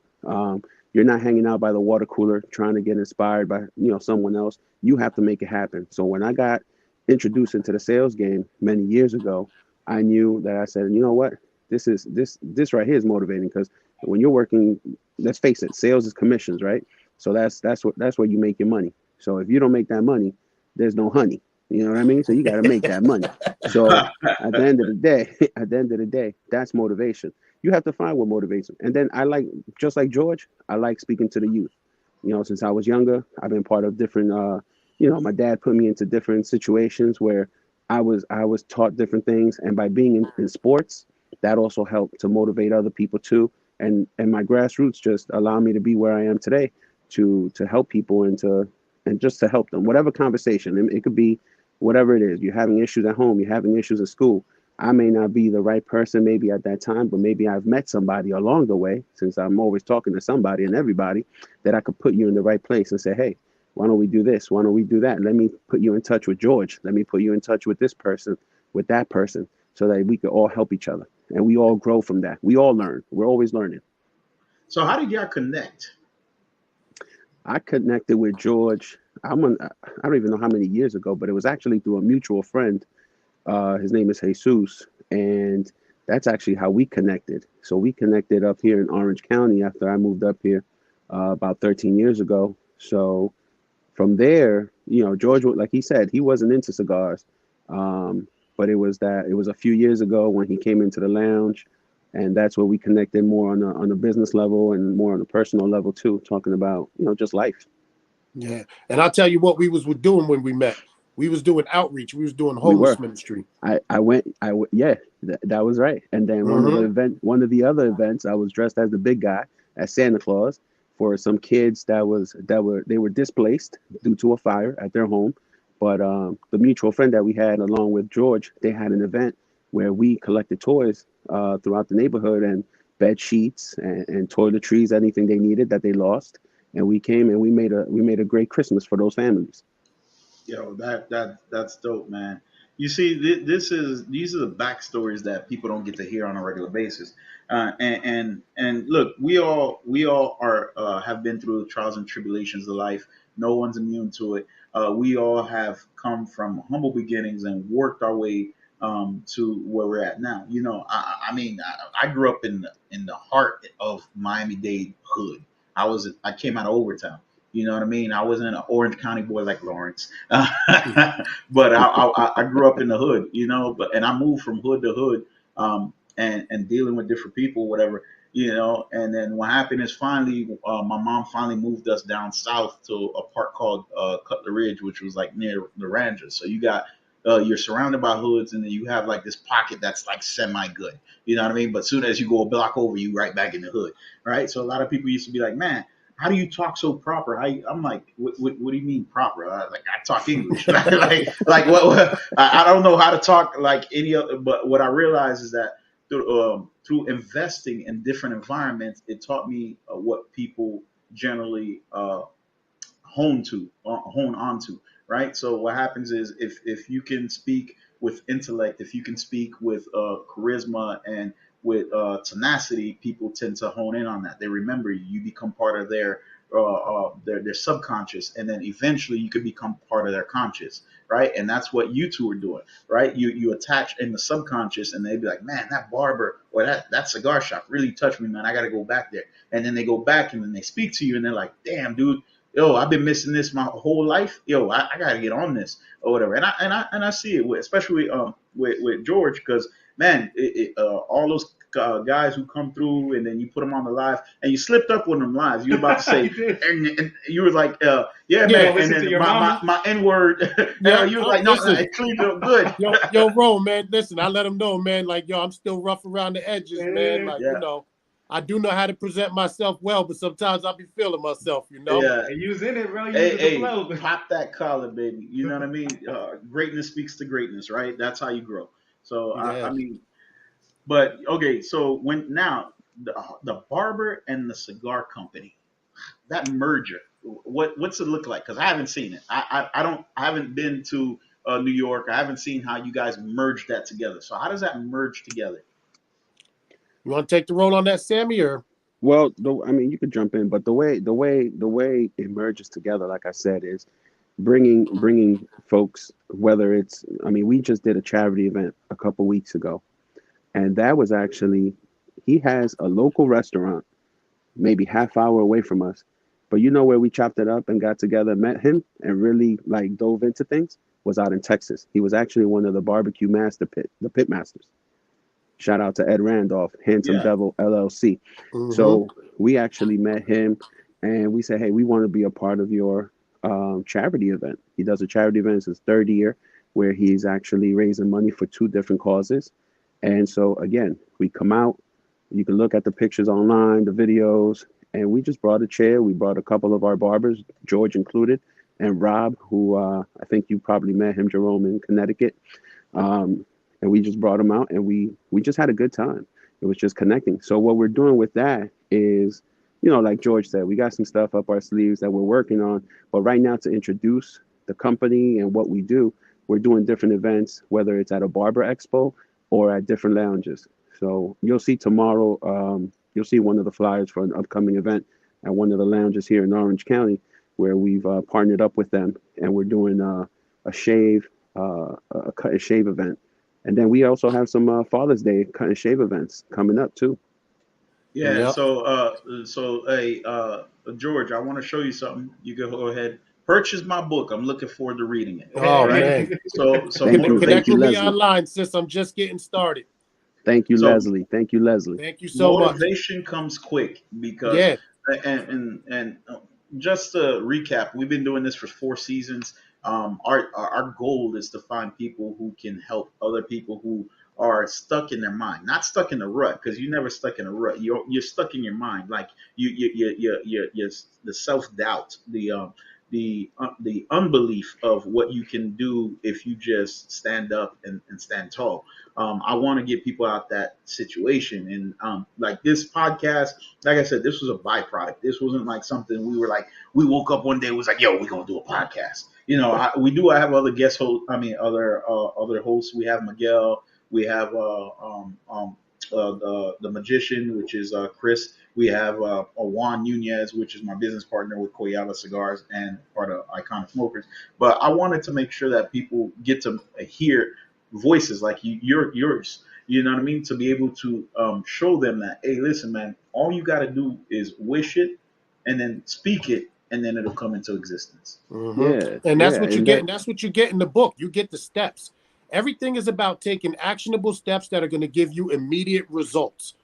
You're not hanging out by the water cooler trying to get inspired by someone else. You have to make it happen. So when I got introduced into the sales game many years ago, I knew that I said, you know what, this right here is motivating because when you're working, let's face it, sales is commissions, right? So that's where you make your money. So if you don't make that money, there's no honey. You know what I mean? So you got to make that money. So at the end of the day, that's motivation. You have to find what motivates them. And then just like George, I like speaking to the youth. Since I was younger, I've been part of different. My dad put me into different situations where I was taught different things, and by being in sports, that also helped to motivate other people too. And my grassroots just allow me to be where I am today, to help people and just to help them. Whatever conversation, it could be whatever it is. You're having issues at home, you're having issues at school. I may not be the right person maybe at that time, but maybe I've met somebody along the way, since I'm always talking to somebody and everybody, that I could put you in the right place and say, hey, why don't we do this? Why don't we do that? Let me put you in touch with George. Let me put you in touch with this person, with that person, so that we could all help each other. And we all grow from that. We all learn. We're always learning. So how did y'all connect? I connected with George. I don't even know how many years ago, but it was actually through a mutual friend. His name is Jesus, and that's actually how we connected. So we connected up here in Orange County after I moved up here about 13 years ago. So from there, George, like he said, he wasn't into cigars, but it was a few years ago when he came into the lounge, and that's where we connected more on a business level and more on a personal level too, talking about just life. Yeah, and I'll tell you what we was doing when we met. We was doing outreach. We was doing We homeless were. ministry. Yeah, that was right. And then one of the other events, I was dressed as the big guy, as Santa Claus, for some kids they were displaced due to a fire at their home. But the mutual friend that we had, along with George, they had an event where we collected toys throughout the neighborhood, and bed sheets and toiletries, anything they needed that they lost. And we came and we made a great Christmas for those families. Yo, that's dope, man. You see, these are the backstories that people don't get to hear on a regular basis. And look, we all are have been through the trials and tribulations of life. No one's immune to it. We all have come from humble beginnings and worked our way to where we're at now. I mean, I grew up in the heart of Miami-Dade hood. I came out of Overtown. You know what I mean? I wasn't an Orange County boy like Lawrence, but I grew up in the hood. And I moved from hood to hood, and dealing with different people, whatever. And then what happened is finally, my mom finally moved us down south to a park called Cutler Ridge, which was like near the Ranges. So you're surrounded by hoods, and then you have like this pocket that's like semi good. You know what I mean? But as soon as you go a block over, you right back in the hood, right? So a lot of people used to be like, man, how do you talk so proper? I'm like, what do you mean proper? I talk English. like what? I don't know how to talk like any other. But what I realized is that through investing in different environments, it taught me what people generally hone onto, right? So what happens is if you can speak with intellect, if you can speak with charisma and with tenacity, people tend to hone in on that. They remember you. You become part of their subconscious, and then eventually you could become part of their conscious, right? And that's what you two are doing, right? You attach in the subconscious, and they'd be like, man, that barber or that cigar shop really touched me, man. I got to go back there. And then they go back, and then they speak to you, and they're like, damn, dude. Yo, I've been missing this my whole life. Yo, I got to get on this or whatever. And I see it especially with George, because man, all those guys who come through, and then you put them on the live, and you slipped up with them lives. You were about to say, and you were like, yeah, man. And then my N word. You were like, no, it cleaned up good. yo, Ro, man, listen, I let them know, man. Like, yo, I'm still rough around the edges, man. Like, I do know how to present myself well, but sometimes I'll be feeling myself, Yeah. And you was in it, bro. Hey, pop that collar, baby. You know what I mean? Greatness speaks to greatness, right? That's how you grow. So, I mean, but okay. So now the barber and the cigar company, that merger, what's it look like? Because I haven't seen it. I haven't been to New York. I haven't seen how you guys merged that together. So how does that merge together? You want to take the role on that, Sammy, or? Well, I mean, you could jump in, but the way it merges together, like I said, is bringing folks. Whether it's, I mean, we just did a charity event a couple weeks ago, and that was actually, he has a local restaurant, maybe half hour away from us, but you know where we chopped it up and got together, met him, and really like dove into things was out in Texas. He was actually one of the barbecue the pit masters. Shout out to Ed Randolph, Handsome Devil LLC. Mm-hmm. So we actually met him, and we said, hey, we want to be a part of your charity event. He does a charity event. It's his third year, where he's actually raising money for 2 different causes. And so, again, we come out. You can look at the pictures online, the videos, and we just brought a chair. We brought a couple of our barbers, George included, and Rob, who I think you probably met him, Jerome, in Connecticut. And we just brought them out, and we just had a good time. It was just connecting. So what we're doing with that is, like George said, we got some stuff up our sleeves that we're working on. But right now, to introduce the company and what we do, we're doing different events, whether it's at a barber expo or at different lounges. So you'll see tomorrow, you'll see one of the flyers for an upcoming event at one of the lounges here in Orange County, where we've partnered up with them, and we're doing a cut and shave event. And then we also have some Father's Day cut and shave events coming up too. Yeah. Yep. So hey, George, I want to show you something. You can go ahead, purchase my book. I'm looking forward to reading it. Oh, right? Man. So connect with me online, sis. I'm just getting started. Thank you, Leslie. Thank you, Leslie. Thank you so much. Motivation comes quick because and just to recap, we've been doing this for 4 seasons. Our goal is to find people who can help other people who are stuck in their mind, not stuck in the rut, because you're never stuck in a rut. You're stuck in your mind, like you the self-doubt, the unbelief of what you can do if you just stand up and stand tall. I want to get people out that situation. And like this podcast, like I said, this was a byproduct. This wasn't like something we woke up one day and was like, yo, we're going to do a podcast. I have other guest hosts. I mean, other hosts. We have Miguel. We have the magician, which is Chris. We have Juan Nunez, which is my business partner with Koyala Cigars and part of Iconic Smokers. But I wanted to make sure that people get to hear voices like yours. You know what I mean? To be able to show them that, hey, listen, man, all you got to do is wish it and then speak it, and then it'll come into existence. Yeah, and that's what you get. And that's what you get in the book. You get the steps. Everything is about taking actionable steps that are going to give you immediate results.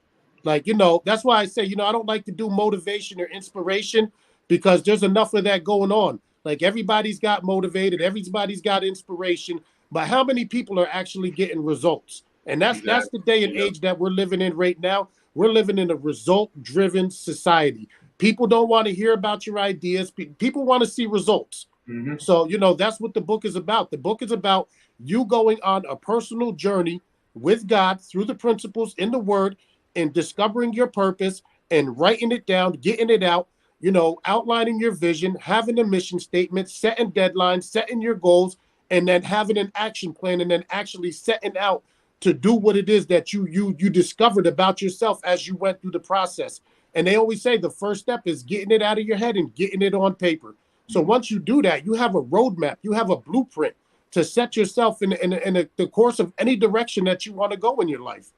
Like, that's why I say, I don't like to do motivation or inspiration because there's enough of that going on. Like, everybody's got motivated, everybody's got inspiration, but how many people are actually getting results? And that's the day and age that we're living in right now. We're living in a result-driven society. People don't want to hear about your ideas. People want to see results. Mm-hmm. So, that's what the book is about. The book is about you going on a personal journey with God through the principles in the Word and discovering your purpose and writing it down, getting it out, outlining your vision, having a mission statement, setting deadlines, setting your goals, and then having an action plan, and then actually setting out to do what it is that you discovered about yourself as you went through the process. And they always say the first step is getting it out of your head and getting it on paper. So once you do that, you have a roadmap, you have a blueprint to set yourself in the course of any direction that you want to go in your life.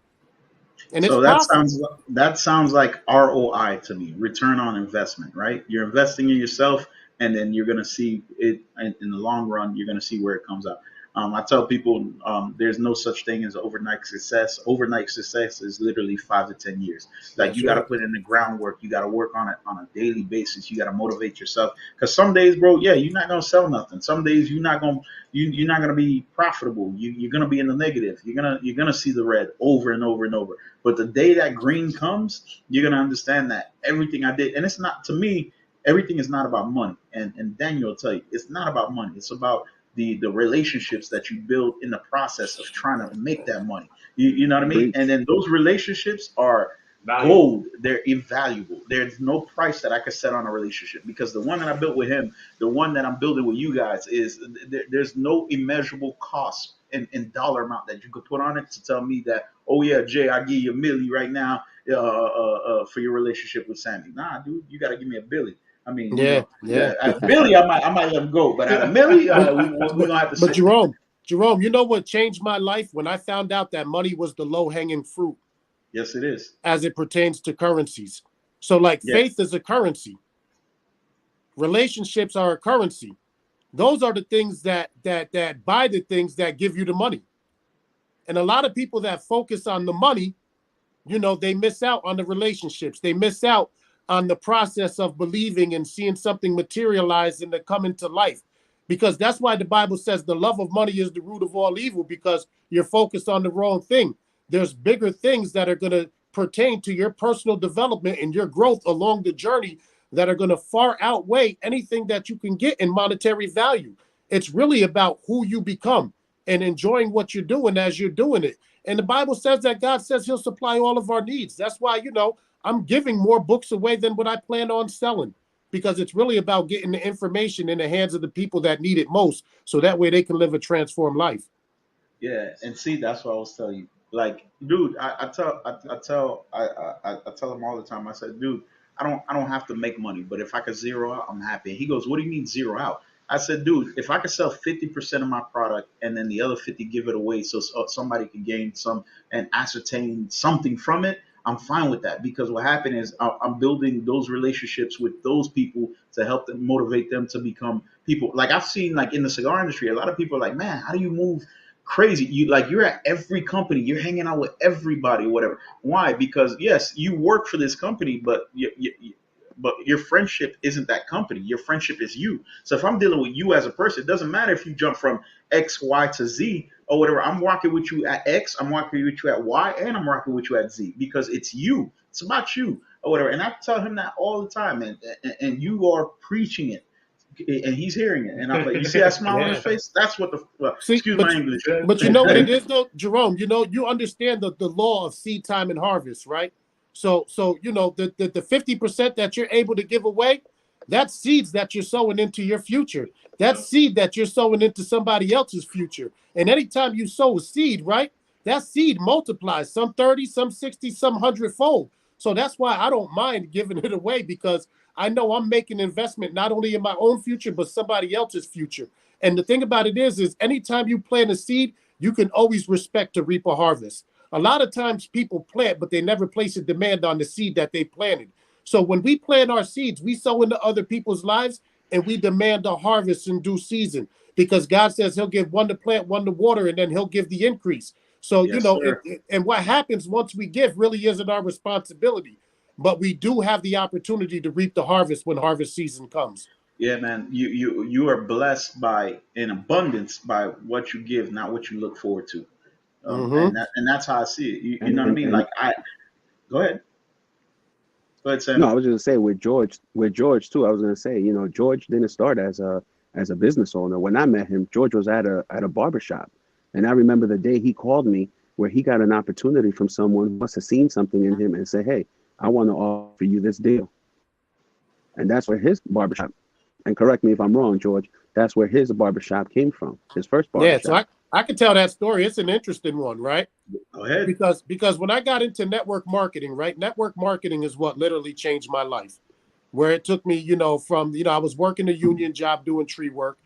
And so that sounds like ROI to me, return on investment, right? You're investing in yourself, and then you're going to see it in the long run. You're going to see where it comes out. I tell people there's no such thing as overnight success. Overnight success is literally 5 to 10 years. Like, you got to put in the groundwork. You got to work on it on a daily basis. You got to motivate yourself. Because some days, bro, you're not gonna sell nothing. Some days you're not gonna be profitable. You're gonna be in the negative. You're gonna see the red over and over and over. But the day that green comes, you're gonna understand that everything I did, and it's not, to me, everything is not about money. And Daniel will tell you, it's not about money. It's about the relationships that you build in the process of trying to make that money. You know what I mean? And then those relationships are gold. They're invaluable. There's no price that I could set on a relationship, because the one that I built with him, the one that I'm building with you guys, is there's no immeasurable cost in dollar amount that you could put on it to tell me that, oh yeah, Jay, I give you $1 million right now for your relationship with Sammy. Nah, dude, you got to give me $1 billion. I mean, at $1 billion, I might let him go, but at $1 million, we're gonna have to. But Jerome, you know what changed my life? When I found out that money was the low-hanging fruit. Yes, it is. As it pertains to currencies. So, like, faith is a currency. Relationships are a currency. Those are the things that buy the things that give you the money. And a lot of people that focus on the money, they miss out on the relationships. They miss out on the process of believing and seeing something materialize and to come into life. Because that's why the Bible says the love of money is the root of all evil, because you're focused on the wrong thing. There's bigger things that are going to pertain to your personal development and your growth along the journey that are going to far outweigh anything that you can get in monetary value. It's really about who you become and enjoying what you're doing as you're doing it. And the Bible says that God says he'll supply all of our needs. That's why, I'm giving more books away than what I plan on selling, because it's really about getting the information in the hands of the people that need it most, so that way they can live a transformed life. Yeah, and see, that's what I was telling you. Like, dude, I tell him all the time. I said, dude, I don't have to make money, but if I could zero out, I'm happy. He goes, what do you mean zero out? I said, dude, if I could sell 50% of my product and then the other 50 give it away so somebody can gain some and ascertain something from it, I'm fine with that, because what happened is I'm building those relationships with those people to help them, motivate them to become people. Like, I've seen, like, in the cigar industry, a lot of people are like, man, how do you move crazy? You're at every company, you're hanging out with everybody, whatever. Why? Because yes, you work for this company, but but your friendship isn't that company. Your friendship is you. So if I'm dealing with you as a person, it doesn't matter if you jump from X, Y to Z or whatever. I'm rocking with you at X, I'm rocking with you at Y, and I'm rocking with you at Z, because it's you. It's about you or whatever. And I tell him that all the time, and you are preaching it. And he's hearing it, and I'm like, you see that smile on his face? That's what excuse my English. But you know what it is, though, Jerome. You understand the law of seed time and harvest, right? So the 50% that you're able to give away, that's seeds that you're sowing into your future. That's seed that you're sowing into somebody else's future. And anytime you sow a seed, right, that seed multiplies, some 30, some 60, some 100-fold. So that's why I don't mind giving it away, because I know I'm making investment not only in my own future, but somebody else's future. And the thing about it is anytime you plant a seed, you can always expect to reap a harvest. A lot of times people plant, but they never place a demand on the seed that they planted. So when we plant our seeds, we sow into other people's lives, and we demand a harvest in due season, because God says he'll give one to plant, one to water, and then he'll give the increase. So, Yes, sir. and what happens once we give really isn't our responsibility, but we do have the opportunity to reap the harvest when harvest season comes. Yeah, man. You are blessed by in abundance by what you give, not what you look forward to. Hmm. And that's how I see it. You And know what I and mean? and Like I go ahead. Go ahead, no, I Sammy. was gonna say with George too. I was gonna say, George didn't start as a business owner. When I met him, George was at a barber shop, and I remember the day he called me where he got an opportunity from someone who must have seen something in him and said, "Hey, I want to offer you this deal." And that's where his barbershop. And correct me if I'm wrong, George. That's where his barbershop came from. His first Yeah, so barbershop. I can tell that story. It's an interesting one, right? Go ahead. Because when I got into network marketing, right? Network marketing is what literally changed my life. Where it took me, from, I was working a union job doing tree work,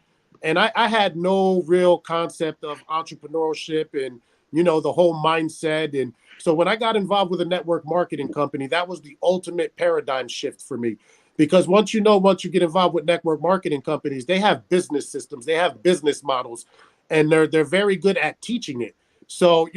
and I had no real concept of entrepreneurship and, the whole mindset. And so when I got involved with a network marketing company, that was the ultimate paradigm shift for me. Because once you get involved with network marketing companies, they have business systems, they have business models, and they're very good at teaching it. So,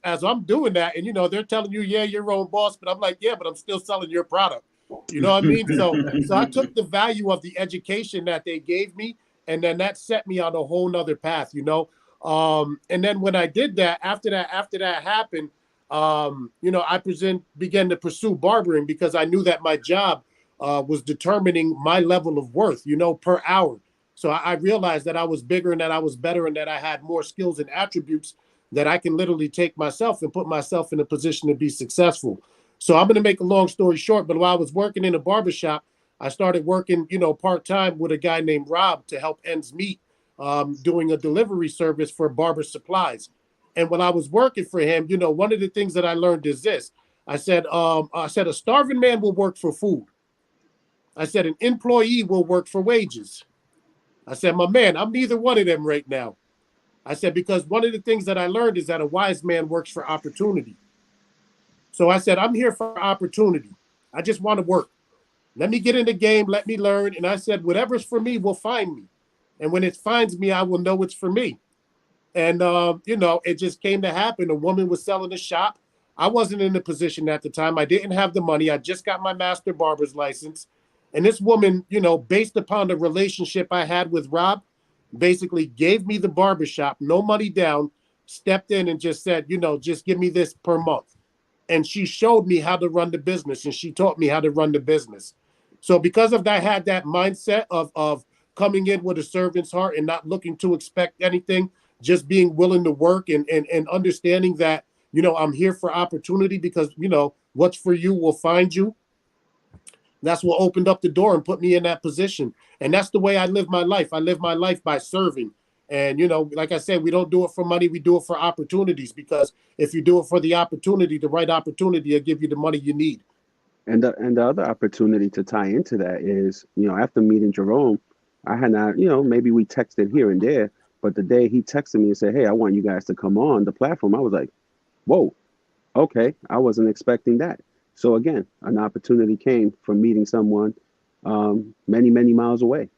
as I'm doing that, and they're telling you, yeah, you're your own boss, but I'm like, yeah, but I'm still selling your product. You know what I mean? So I took the value of the education that they gave me, and then that set me on a whole nother path. And then when I did that, after that happened, began to pursue barbering, because I knew that my job was determining my level of worth, per hour. So I realized that I was bigger and that I was better and that I had more skills and attributes that I can literally take myself and put myself in a position to be successful. So I'm going to make a long story short, but while I was working in a barbershop, I started working, part-time with a guy named Rob to help ends meet, doing a delivery service for barber supplies. And when I was working for him, one of the things that I learned is this. I said a starving man will work for food. I said an employee will work for wages. I said, my man, I'm neither one of them right now. I said, because one of the things that I learned is that a wise man works for opportunity. So I said, I'm here for opportunity. I just want to work. Let me get in the game. Let me learn. And I said, whatever's for me will find me. And when it finds me, I will know it's for me. And, it just came to happen. A woman was selling a shop. I wasn't in the position at the time. I didn't have the money. I just got my master barber's license. And this woman, based upon the relationship I had with Rob, basically gave me the barbershop, no money down, stepped in and just said, just give me this per month. And she showed me how to run the business, and she taught me how to run the business. So because of that, I had that mindset of coming in with a servant's heart and not looking to expect anything, just being willing to work and understanding that, I'm here for opportunity, because, what's for you will find you. That's what opened up the door and put me in that position. And that's the way I live my life. I live my life by serving. And, like I said, we don't do it for money. We do it for opportunities, because if you do it for the opportunity, the right opportunity will give you the money you need. And the other opportunity to tie into that is, after meeting Jerome, I had not, maybe we texted here and there, but the day he texted me and said, "Hey, I want you guys to come on the platform," I was like, "Whoa, okay." I wasn't expecting that. So again, an opportunity came from meeting someone many, many miles away,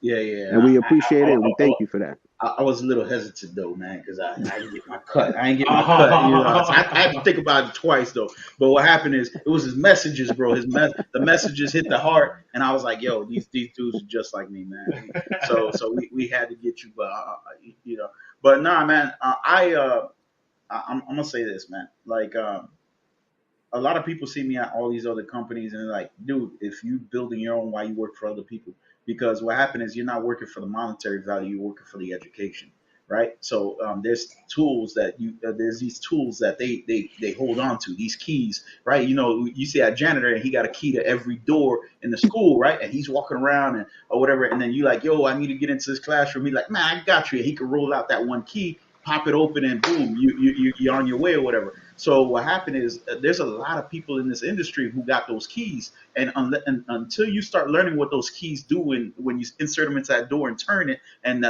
Yeah, yeah. and we appreciate it and we thank you for that. I was a little hesitant though, man, because I didn't get my cut. I didn't get my cut. So I had to think about it twice though. But what happened is it was his messages, bro. The messages hit the heart, and I was like, yo, these dudes are just like me, man. So we had to get you, but But nah, man. I'm gonna say this, man. Like a lot of people see me at all these other companies and they're like, dude, if you building your own, why you work for other people? Because what happened is you're not working for the monetary value, you're working for the education, right? So there's tools that there's these tools that they hold on to, these keys, right? You see a janitor and he got a key to every door in the school, right? And he's walking around and or whatever, and then you like, yo, I need to get into this classroom. He's like, man, I got you. And he can roll out that one key, pop it open, and boom, you're on your way or whatever. So what happened is there's a lot of people in this industry who got those keys, and until you start learning what those keys do when you insert them into that door and turn it, and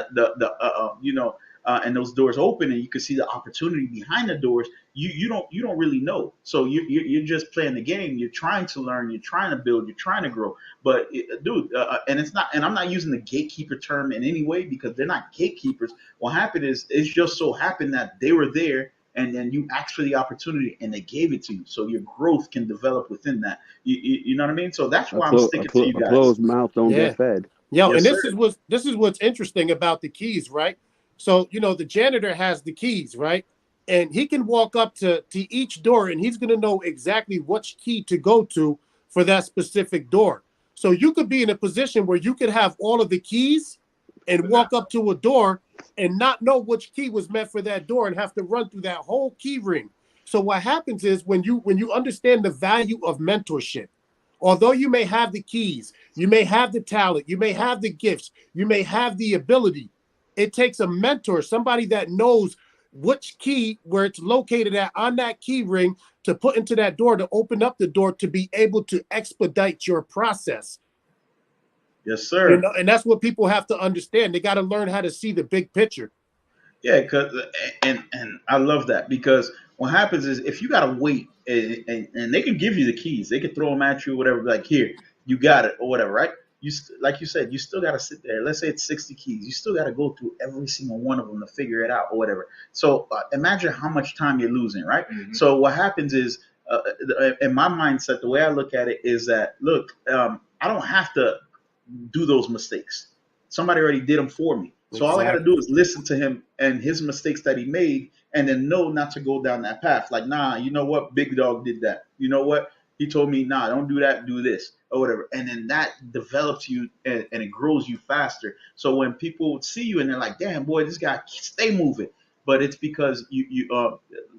and those doors open and you can see the opportunity behind the doors, you don't really know. So you're just playing the game. You're trying to learn. You're trying to build. You're trying to grow. But dude, and it's not. And I'm not using the gatekeeper term in any way because they're not gatekeepers. What happened is it's just so happened that they were there. And then you asked for the opportunity, and they gave it to you, so your growth can develop within that. You know what I mean? So that's why I'm sticking to you A guys. closed mouth don't Yeah. get fed. Yo, Yes, and this sir. is what's interesting about the keys, right? So the janitor has the keys, right? And he can walk up to each door, and he's gonna know exactly which key to go to for that specific door. So you could be in a position where you could have all of the keys and walk up to a door and not know which key was meant for that door and have to run through that whole key ring. So what happens is when you understand the value of mentorship, although you may have the keys, you may have the talent, you may have the gifts, you may have the ability, it takes a mentor, somebody that knows which key, where it's located at on that key ring to put into that door to open up the door to be able to expedite your process. Yes, sir. And that's what people have to understand. They got to learn how to see the big picture. Yeah, and I love that because what happens is if you gotta wait and they can give you the keys, they can throw them at you or whatever, like here, you got it or whatever, right? Like you said, you still gotta sit there. Let's say it's 60 keys, you still gotta go through every single one of them to figure it out or whatever. So imagine how much time you're losing, right? Mm-hmm. So what happens is, in my mindset, the way I look at it is that look, I don't have to do those mistakes. Somebody already did them for me. So all I got to do is listen to him and his mistakes that he made, and then know not to go down that path. Like, nah, you know what? Big dog did that. You know what? He told me, nah, don't do that. Do this or whatever. And then that develops you and it grows you faster. So when people see you and they're like, damn, boy, this guy, stay moving. But it's because you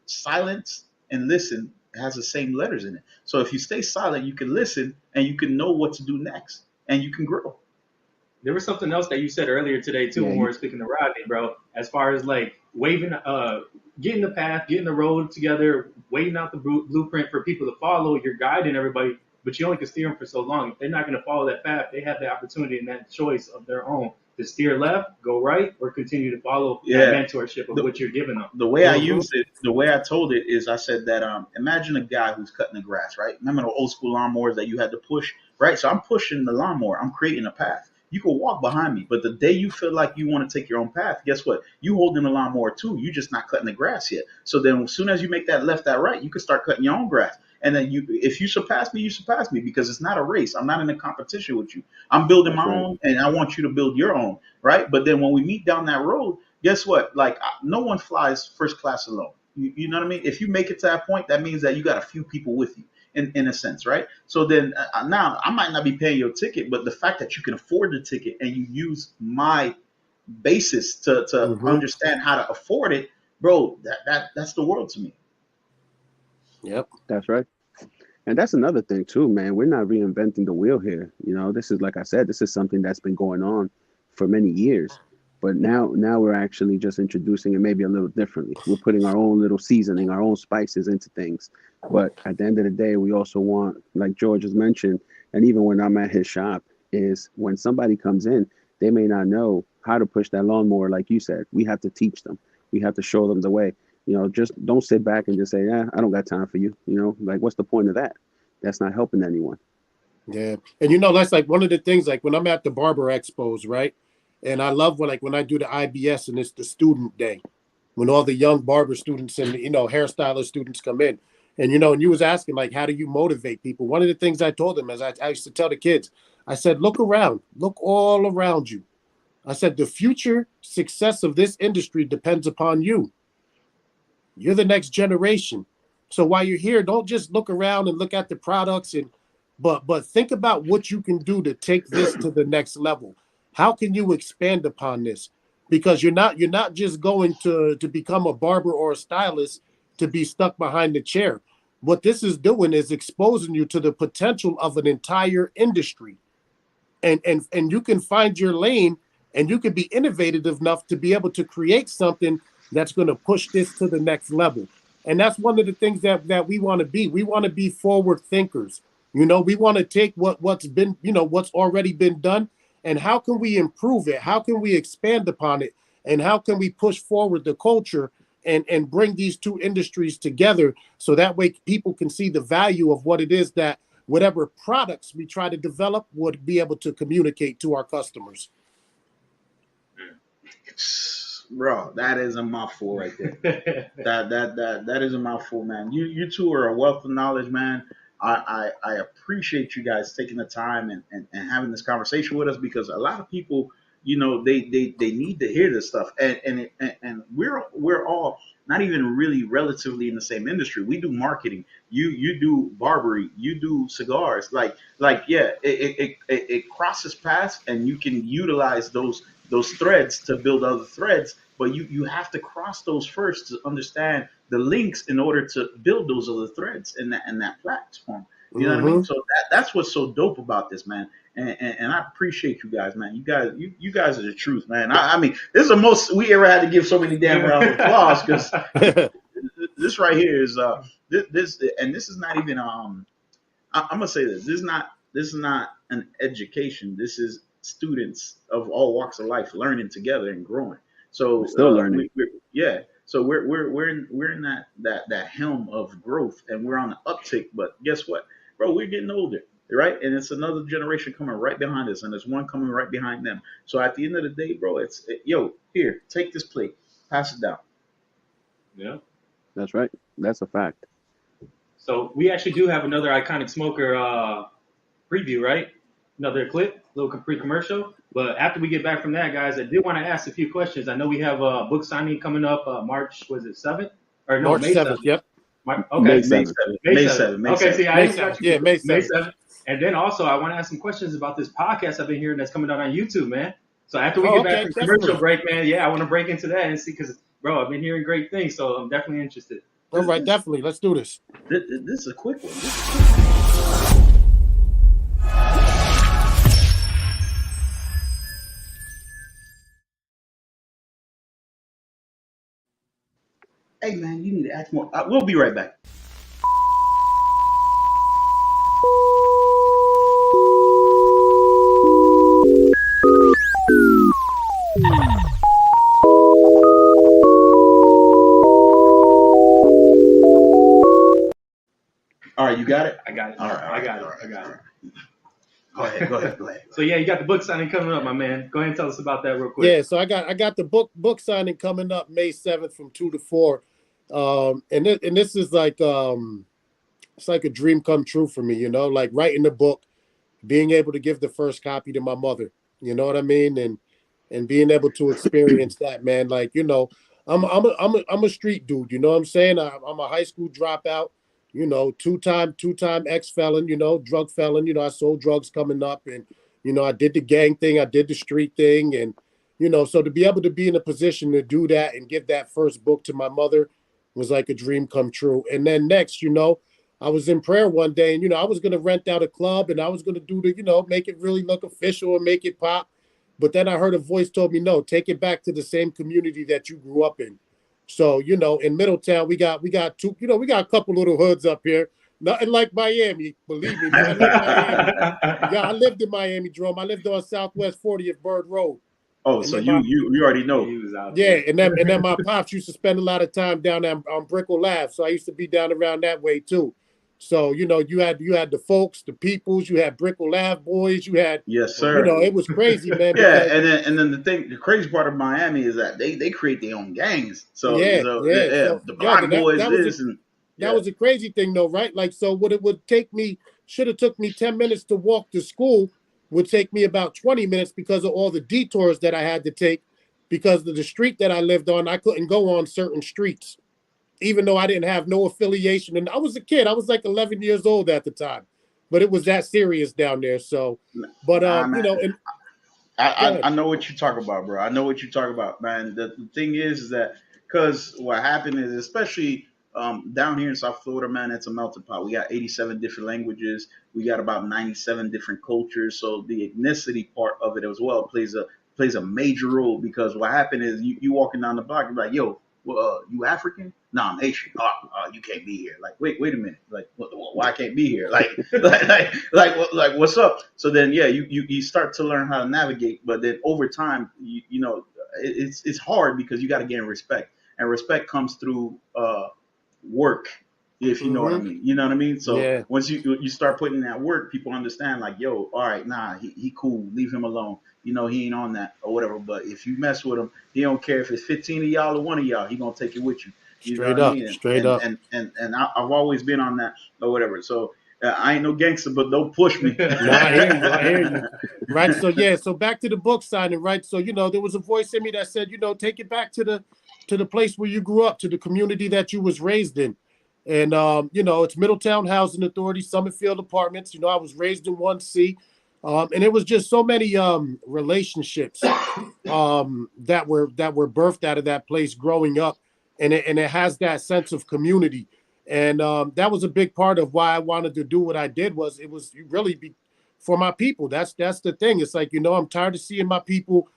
silence and listen has the same letters in it. So if you stay silent, you can listen and you can know what to do next and you can grow. There was something else that you said earlier today too, when we were speaking to Rodney, bro. As far as like waving, getting the path, getting the road together, waiting out the blueprint for people to follow. You're guiding everybody, but you only can steer them for so long. If they're not going to follow that path, they have the opportunity and that choice of their own to steer left, go right, or continue to follow that mentorship of what you're giving them. The way I used it, the way I told it is I said that imagine a guy who's cutting the grass, right? Remember the old school lawnmowers that you had to push, right? So I'm pushing the lawnmower. I'm creating a path. You can walk behind me, but the day you feel like you want to take your own path, guess what? You holding the lawnmower too. You're just not cutting the grass yet. So then as soon as you make that left, that right, you can start cutting your own grass. And then if you surpass me, you surpass me because it's not a race. I'm not in a competition with you. I'm building my own, and I want you to build your own, right? But then when we meet down that road, guess what? Like no one flies first class alone. You know what I mean? If you make it to that point, that means that you got a few people with you. In a sense, right? So then now I might not be paying your ticket, but the fact that you can afford the ticket and you use my basis to understand how to afford it, bro, that's the world to me. Yep, that's right. And that's another thing too, man. We're not reinventing the wheel here. This is, like I said, this is something that's been going on for many years. But now we're actually just introducing it maybe a little differently. We're putting our own little seasoning, our own spices into things. But at the end of the day, we also want, like George has mentioned, and even when I'm at his shop, is when somebody comes in, they may not know how to push that lawnmower, like you said. We have to teach them. We have to show them the way. Just don't sit back and just say, I don't got time for you. Like, what's the point of that? That's not helping anyone. Yeah. And, that's like one of the things, like when I'm at the Barber Expos, right? And I love when I do the IBS and it's the student day, when all the young barber students and, hairstylist students come in. And, and you was asking, like, how do you motivate people? One of the things I told them is I used to tell the kids, I said, look around, look all around you. I said, the future success of this industry depends upon you. You're the next generation. So while you're here, don't just look around and look at the products, but think about what you can do to take this to the next level. How can you expand upon this? Because you're not just going to become a barber or a stylist to be stuck behind the chair. What this is doing is exposing you to the potential of an entire industry. And you can find your lane and you can be innovative enough to be able to create something that's going to push this to the next level. And that's one of the things that we want to be. We want to be forward thinkers. You know, we want to take what's been, you know, what's already been done, and how can we improve it? How can we expand upon it? And how can we push forward the culture and bring these two industries together so that way people can see the value of what it is that whatever products we try to develop would be able to communicate to our customers. Bro, that is a mouthful right there. that is a mouthful, man. You two are a wealth of knowledge, man. I appreciate you guys taking the time and having this conversation with us, because a lot of people, you know, they need to hear this stuff, and we're all not even really relatively in the same industry. We do marketing. You do barbery. You do cigars. Like yeah, it crosses paths, and you can utilize those threads to build other threads, but you have to cross those first to understand the links in order to build those other threads in that platform. You know what I mean? So that's what's so dope about this, man. And I appreciate you guys, man. You guys are the truth, man. I mean, this is the most we ever had to give so many damn rounds of applause, because this right here is this is not even I'm gonna say this. This is not an education. This is students of all walks of life learning together and growing. So We're still learning. So we're in that helm of growth, and we're on the uptick. But guess what, bro? We're getting older, right? And it's another generation coming right behind us, and there's one coming right behind them. So at the end of the day, bro, yo, here, take this plate, pass it down. Yeah. That's right. That's a fact. So we actually do have another Iconic Smoker preview, right? Another clip, little pre-commercial. But after we get back from that, guys, I did want to ask a few questions. I know we have a book signing coming up March, was it 7th? Or no, March May 7th, yep. Okay. May 7th. May 7th. Okay, see, I got you. Yeah, May 7th. And then also, I want to ask some questions about this podcast I've been hearing that's coming out on YouTube, man. So after we get back from commercial break, man, yeah, I want to break into that and see, because, bro, I've been hearing great things, so I'm definitely interested. All right, definitely. Let's do this. This is a quick one. Hey, man, you need to ask more. We'll be right back. All right, you got it? I got it. All right, I got it. Go ahead. So yeah, you got the book signing coming up, my man. Go ahead and tell us about that real quick. Yeah, so I got the book signing coming up May 7th from 2 to 4. And this is like it's like a dream come true for me, you know, like writing the book, being able to give the first copy to my mother, you know what I mean, and being able to experience that, man. Like, you know, I'm a street dude, you know what I'm saying? I'm a high school dropout, you know, two-time ex-felon, you know, drug felon, you know, I sold drugs coming up, and you know, I did the gang thing, I did the street thing, and you know, so to be able to be in a position to do that and give that first book to my mother was like a dream come true. And then next, you know, I was in prayer one day, and, you know, I was going to rent out a club, and I was going to do the, you know, make it really look official and make it pop. But then I heard a voice told me, no, take it back to the same community that you grew up in. So, you know, in Middletown, we got two, you know, we got a couple little hoods up here. Nothing like Miami, believe me. Man. I lived in Miami, Jerome. I lived on Southwest 40th Bird Road. Oh, so you already know. Yeah, and then my pops used to spend a lot of time down there on Brickell Ave, so I used to be down around that way too. So, you know, you had the folks, the peoples, you had Brickell Ave boys, you had, yes, sir. You know, it was crazy, man. Yeah, and then the crazy part of Miami is that they create their own gangs. So the Block Boys that was a crazy thing though, right? Like, so what it would take me, should have took me 10 minutes to walk to school, would take me about 20 minutes because of all the detours that I had to take because of the street that I lived on. I couldn't go on certain streets, even though I didn't have no affiliation. And I was a kid. I was like 11 years old at the time, but it was that serious down there. So, but, you know, and I know what you talk about, bro. I know what you talk about, man. The thing is that because what happened is, especially down here in South Florida, man, it's a melting pot. We got 87 different languages. We got about 97 different cultures. So the ethnicity part of it as well plays a major role, because what happened is you walking down the block, you're like, yo, Well, you African? No, I'm Haitian. You can't be here. Like, wait a minute. Like, why I can't be here? Like, what's up? So then, yeah, you start to learn how to navigate, but then over time, it's hard because you got to gain respect, and respect comes through work, if you know what I mean. You know what I mean? So Yeah. once you start putting in that work, people understand like, yo, all right, nah, he cool, leave him alone. He ain't on that or whatever. But if you mess with him, he don't care if it's 15 of y'all or one of y'all, he gonna take it with you. You know Straight what I up. mean? Straight And up. I've always been on that or whatever. So I ain't no gangster, but don't push me. No, I hear you. I hear you. Right. So yeah. So back to the book signing. Right. So there was a voice in me that said, take it back to the place where you grew up, to the community that you was raised in, and it's Middletown Housing Authority, Summerfield Apartments. I was raised in 1C, and it was just so many relationships that were birthed out of that place growing up, and it has that sense of community. And that was a big part of why I wanted to do what I did. It was really for my people. That's the thing. It's like, I'm tired of seeing my people,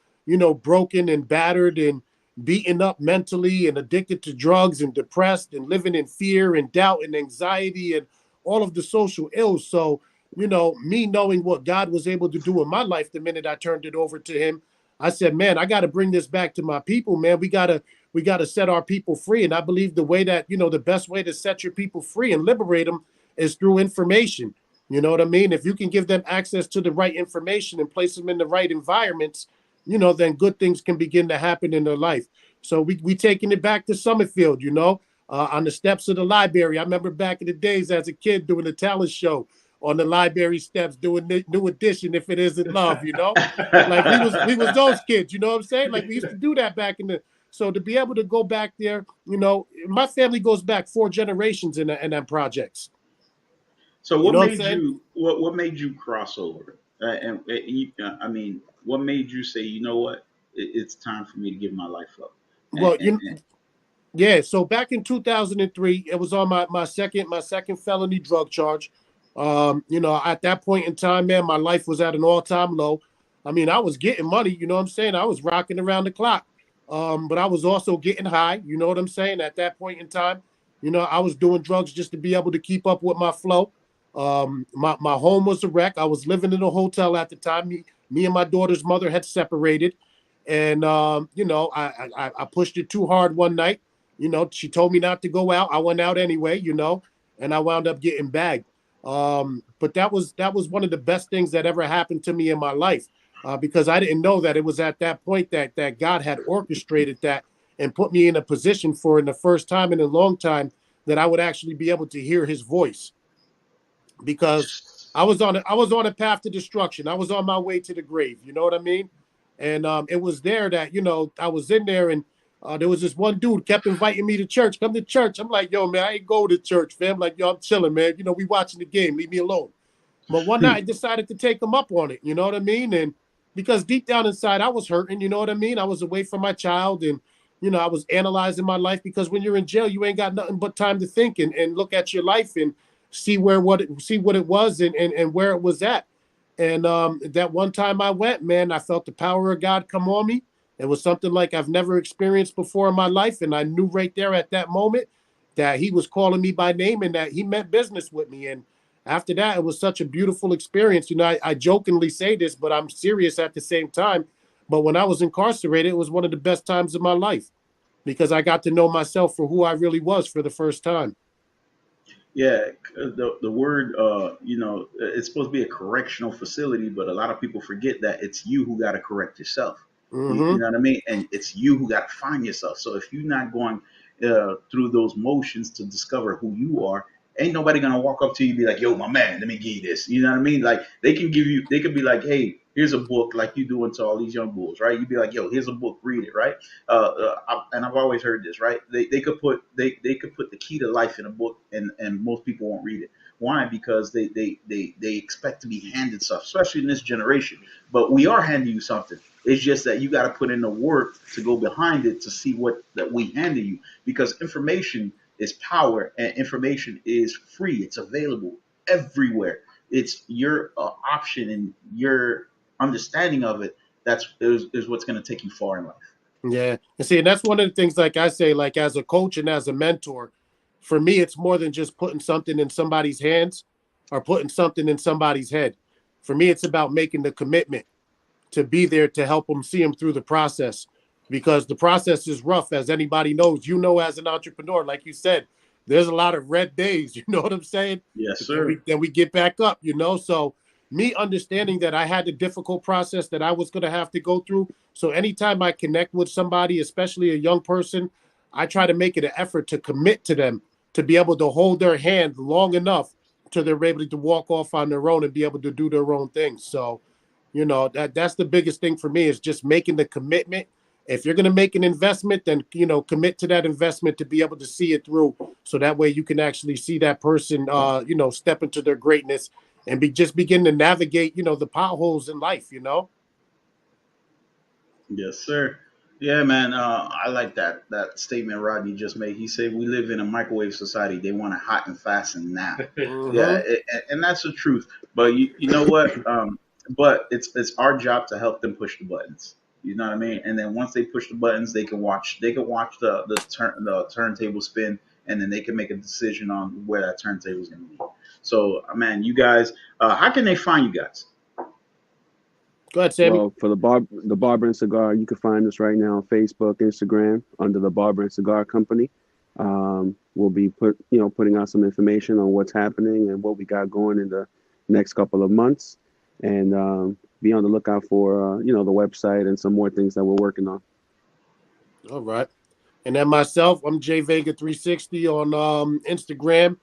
broken and battered and beaten up mentally and addicted to drugs and depressed and living in fear and doubt and anxiety and all of the social ills. So, me knowing what God was able to do in my life the minute I turned it over to him, I said, man, I got to bring this back to my people, man. We got to set our people free. And I believe the way that, the best way to set your people free and liberate them is through information. You know what I mean? If you can give them access to the right information and place them in the right environments, then good things can begin to happen in their life. So we taking it back to Summerfield, on the steps of the library. I remember back in the days as a kid doing the talent show on the library steps, doing the New Edition, If It Isn't Love, like we was those kids, you know what I'm saying? Like we used to do that back in the. So to be able to go back there, my family goes back 4 generations in them projects. So You what know what I'm made saying? what made you cross over? I mean, what made you say, you know what, it's time for me to give my life up? Well, yeah. So back in 2003, it was on my second felony drug charge. At that point in time, man, my life was at an all-time low. I mean, I was getting money, you know what I'm saying? I was rocking around the clock. But I was also getting high, you know what I'm saying? At that point in time, I was doing drugs just to be able to keep up with my flow. My home was a wreck. I was living in a hotel at the time. Me and my daughter's mother had separated. And, I pushed it too hard one night. She told me not to go out. I went out anyway, and I wound up getting bagged. But that was one of the best things that ever happened to me in my life, because I didn't know that it was at that point that God had orchestrated that and put me in a position for, in the first time in a long time, that I would actually be able to hear his voice, because I was on a path to destruction. I was on my way to the grave. You know what I mean? And it was there that, I was in there, and there was this one dude kept inviting me to church. Come to church. I'm like, yo, man, I ain't go to church, fam. Like, yo, I'm chilling, man. We watching the game. Leave me alone. But one night I decided to take him up on it. You know what I mean? And because deep down inside, I was hurting. You know what I mean? I was away from my child, and, I was analyzing my life, because when you're in jail, you ain't got nothing but time to think and look at your life and see what it was and where it was at. And that one time I went, man, I felt the power of God come on me. It was something like I've never experienced before in my life. And I knew right there at that moment that he was calling me by name and that he meant business with me. And after that, it was such a beautiful experience. I jokingly say this, but I'm serious at the same time. But when I was incarcerated, it was one of the best times of my life, because I got to know myself for who I really was for the first time. Yeah, the word, it's supposed to be a correctional facility, but a lot of people forget that it's you who got to correct yourself. You know what I mean? And it's you who got to find yourself. So if you're not going through those motions to discover who you are, ain't nobody gonna walk up to you and be like, "Yo, my man, let me give you this." You know what I mean? Like they could be like, "Hey, here's a book," like you doing to all these young bulls, right? You'd be like, "Yo, here's a book, read it," right? And I've always heard this, right? They could put the key to life in a book, and most people won't read it. Why? Because they expect to be handed stuff, especially in this generation. But we are handing you something. It's just that you got to put in the work to go behind it to see what that we handed you, because information is power, and information is free. It's available everywhere. It's your option, and your understanding of it is what's going to take you far in life. Yeah. And see, and that's one of the things, like I say, like as a coach and as a mentor, for me, it's more than just putting something in somebody's hands or putting something in somebody's head. For me, it's about making the commitment to be there to help them see them through the process, because the process is rough, as anybody knows. You know, as an entrepreneur, like you said, there's a lot of red days. You know what I'm saying? Yes, But sir. then we get back up. You know, so me understanding that I had a difficult process that I was going to have to go through. So anytime I connect with somebody, especially a young person, I try to make it an effort to commit to them, to be able to hold their hand long enough till they're able to walk off on their own and be able to do their own thing. So you know, that's the biggest thing for me, is just making the commitment. If you're going to make an investment, then, you know, commit to that investment to be able to see it through. So that way you can actually see that person, you know, step into their greatness and just begin to navigate, you know, the potholes in life, you know? Yes, sir. Yeah, man. I like that statement Rodney just made. He said we live in a microwave society. They want it hot and fast and now. Yeah, Mm-hmm. and that's the truth. But you know what? But it's our job to help them push the buttons. You know what I mean? And then once they push the buttons, they can watch the turntable spin, and then they can make a decision on where that turntable is going to be. So, man, you guys, how can they find you guys? Go ahead, Sammy. Well, for the Barber and Cigar, you can find us right now on Facebook, Instagram under the Barber and Cigar Company. We'll be putting out some information on what's happening and what we got going in the next couple of months, and be on the lookout for the website and some more things that we're working on. All right. And then myself, I'm J Vega 360 on Instagram,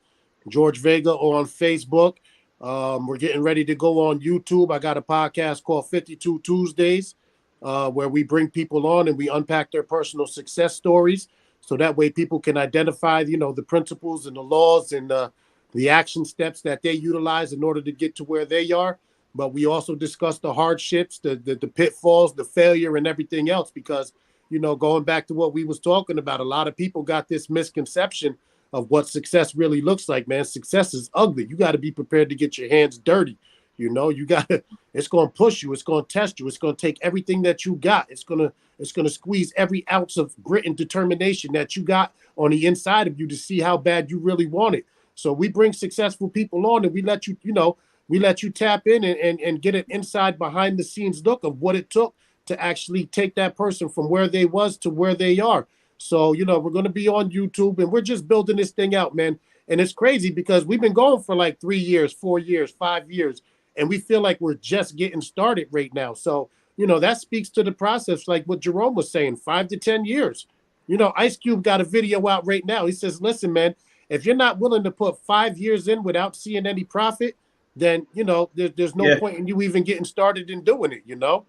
George Vega on Facebook. We're getting ready to go on YouTube. I got a podcast called 52 Tuesdays, where we bring people on and we unpack their personal success stories. So that way people can identify, you know, the principles and the laws and the action steps that they utilize in order to get to where they are. But we also discuss the hardships, the pitfalls, the failure, and everything else, because you know, going back to what we was talking about, a lot of people got this misconception of what success really looks like, man. Success is ugly. You got to be prepared to get your hands dirty. You know, you got to, it's going to push you. It's going to test you. It's going to take everything that you got. It's going to squeeze every ounce of grit and determination that you got on the inside of you to see how bad you really want it. So we bring successful people on and we let you, you know, we let you tap in and get an inside behind the scenes look of what it took to actually take that person from where they was to where they are. So, you know, we're going to be on YouTube and we're just building this thing out, man. And it's crazy because we've been going for like 3 years, 4 years, 5 years, and we feel like we're just getting started right now. So, you know, that speaks to the process, like what Jerome was saying, 5 to 10 years. You know, Ice Cube got a video out right now. He says, listen, man, if you're not willing to put 5 years in without seeing any profit, then, you know, there's no Yeah. point in you even getting started in doing it, you know?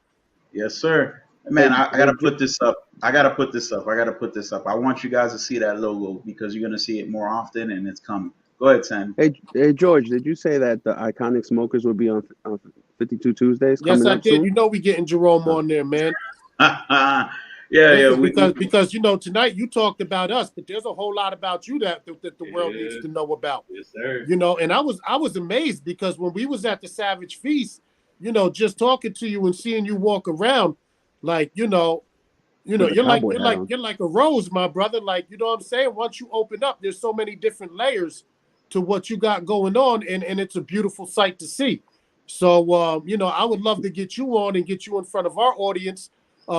Yes, sir. Man, Hey, I hey, gotta put this up. I gotta put this up. I gotta put this up. I want you guys to see that logo because you're gonna see it more often, and it's coming. Go ahead, Sam. hey, George, did you say that the iconic smokers will be on 52 Tuesdays Yes, coming I up did. soon? You know we getting Jerome Uh, on there, man. Yeah, yeah. Listen, We, because you know tonight you talked about us, but there's a whole lot about you that the world needs Yeah, to know about. yes, sir. You know, and I was amazed because when we was at the Savage Feast, you know, just talking to you and seeing you walk around, like with the you're like cowboy hat on. you're like a rose, my brother. Like, you know what I'm saying? Once you open up, there's so many different layers to what you got going on, and it's a beautiful sight to see. So you know, I would love to get you on and get you in front of our audience,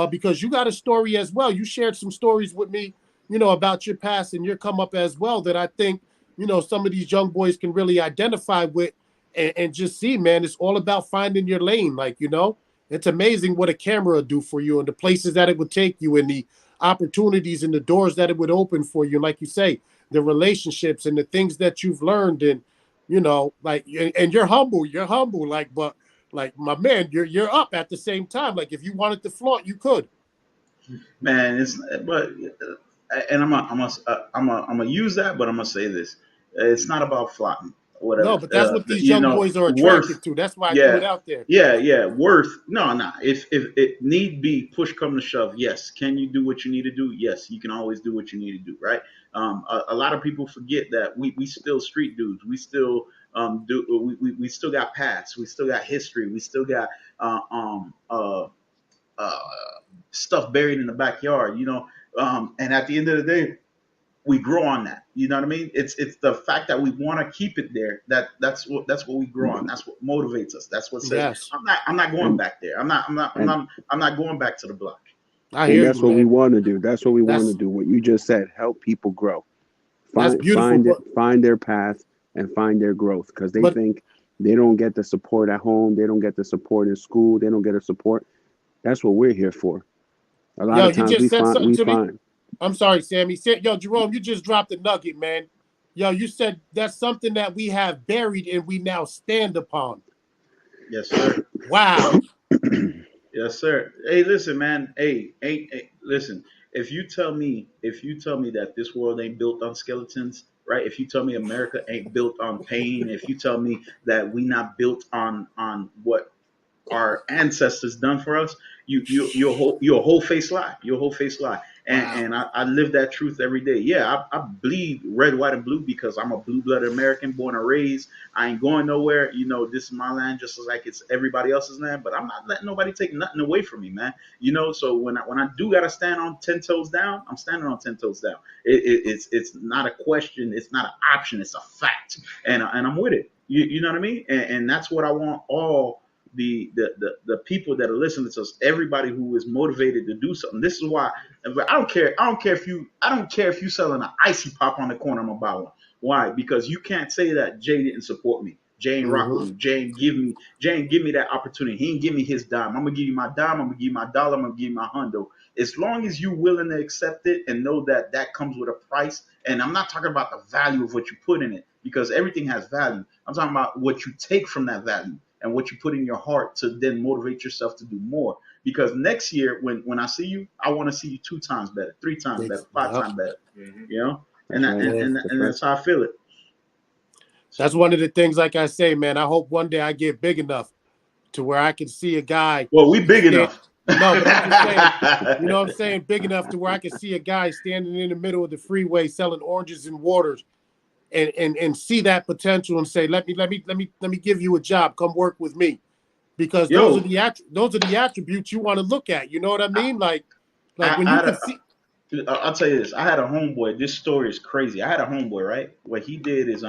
because you got a story as well. You shared some stories with me, you know, about your past and your come up as well that I think, you know, some of these young boys can really identify with and just see, man, it's all about finding your lane. Like, you know, it's amazing what a camera will do for you and the places that it would take you and the opportunities and the doors that it would open for you. Like you say, the relationships and the things that you've learned and, you know, like, and you're humble, like, but like, my man, you're up at the same time. Like, if you wanted to flaunt, you could. man, it's but and I'm gonna use that, but I'm gonna say this: it's not about flopping, No, whatever. but that's what these You young know, boys are worth. attracted to. That's why I threw Yeah, it out there. yeah. Worth. No, no. If it need be push come to shove, yes. Can you do what you need to do? Yes, you can always do what you need to do. Right. A lot of people forget that we still street dudes. We still we still got past. We still got history. We still got uh, stuff buried in the backyard, you know. And at the end of the day, we grow on that. You know what I mean? It's the fact that we want to keep it there. That's what we grow on. That's what motivates us. That's what says Yes. I'm not going back there. I'm not going back to the block. I And hear that's you, what we man. want to do. That's what we want to That's do. What you just said, help people grow. that's beautiful. Find their path and find their growth, because they But think they don't get the support at home, they don't get the support in school, they don't get the support. That's what we're here for. A lot yo, of you times just said something to me. find. I'm sorry, Sammy. Yo, Jerome, you just dropped a nugget, man. Yo, you said that's something that we have buried and we now stand upon. Yes, sir. Wow. Yes, sir. Hey, listen, man. Hey, listen. If you tell me that this world ain't built on skeletons, right? If you tell me America ain't built on pain, if you tell me that we not built on what our ancestors done for us, your whole face lie. Your whole face lie. And I live that truth every day. Yeah, I bleed red, white, and blue because I'm a blue-blooded American, born and raised. I ain't going nowhere. You know, this is my land just like it's everybody else's land. But I'm not letting nobody take nothing away from me, man. You know, so when I do gotta stand on 10 toes down, I'm standing on 10 toes down. It's not a question. It's not an option. It's a fact. And I'm with it. You know what I mean? And that's what I want all the people that are listening to us, everybody who is motivated to do something. This is why I don't care if you selling an icy pop on the corner, I'm gonna buy one. Why? Because you can't say that Jay didn't support me. Jay ain't rock with me. Jay ain't give me that opportunity. He ain't give me his dime. I'm gonna give you my dime. I'm gonna give you my dollar. I'm gonna give you my hundo. As long as you're willing to accept it and know that that comes with a price. And I'm not talking about the value of what you put in it, because everything has value. I'm talking about what you take from that value and what you put in your heart to then motivate yourself to do more. Because next year, when I see you, I want to see you 2 times better, 3 times better, 5 times better. You know, and that's how I feel it. That's one of the things, like I say, man, I hope one day I get big enough to where I can see a guy. Well, we big enough. No, but I'm just saying, you know what I'm saying? Big enough to where I can see a guy standing in the middle of the freeway selling oranges and waters and see that potential and say, let me give you a job. Come work with me. Because those are the attributes you want to look at. You know what I mean? Like when you can see. I'll tell you this. I had a homeboy. This story is crazy. I had a homeboy, right? What he did is,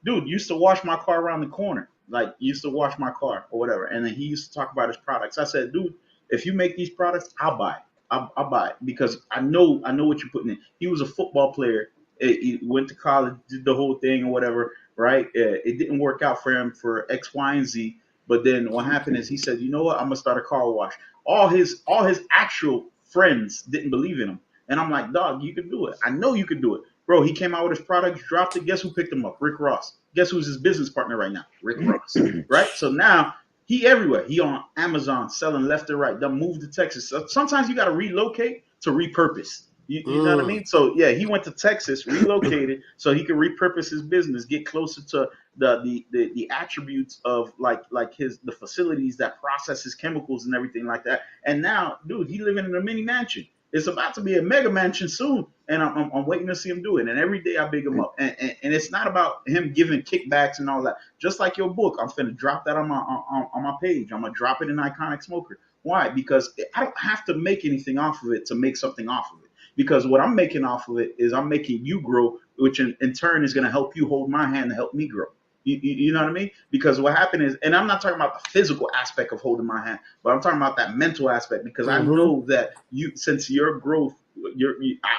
dude used to wash my car around the corner. Like, used to wash my car or whatever. And then he used to talk about his products. I said, dude, if you make these products, I'll buy it. I'll buy it because I know what you're putting in. He was a football player. He went to college, did the whole thing or whatever, right? It didn't work out for him for X, Y, and Z. But then what happened is he said, you know what? I'm gonna start a car wash. All his actual friends didn't believe in him. And I'm like, dog, you can do it. I know you can do it. Bro, he came out with his products, dropped it. Guess who picked him up? Rick Ross. Guess who's his business partner right now? Rick Ross. Right? So now he everywhere. He on Amazon selling left and right. Then moved to Texas. So sometimes you got to relocate to repurpose. You know what I mean? So yeah, he went to Texas, relocated so he could repurpose his business, get closer to the attributes of like the facilities that process his chemicals and everything like that. And now, dude, he living in a mini mansion. It's about to be a mega mansion soon, and I'm waiting to see him do it. And every day I big him up. And it's not about him giving kickbacks and all that. Just like your book, I'm finna drop that on my page. I'm gonna drop it in Iconic Smoker. Why? Because I don't have to make anything off of it to make something off of it. Because what I'm making off of it is I'm making you grow, which in turn is going to help you hold my hand to help me grow. You know what I mean? Because what happened is, and I'm not talking about the physical aspect of holding my hand, but I'm talking about that mental aspect. Because I know that since your growth,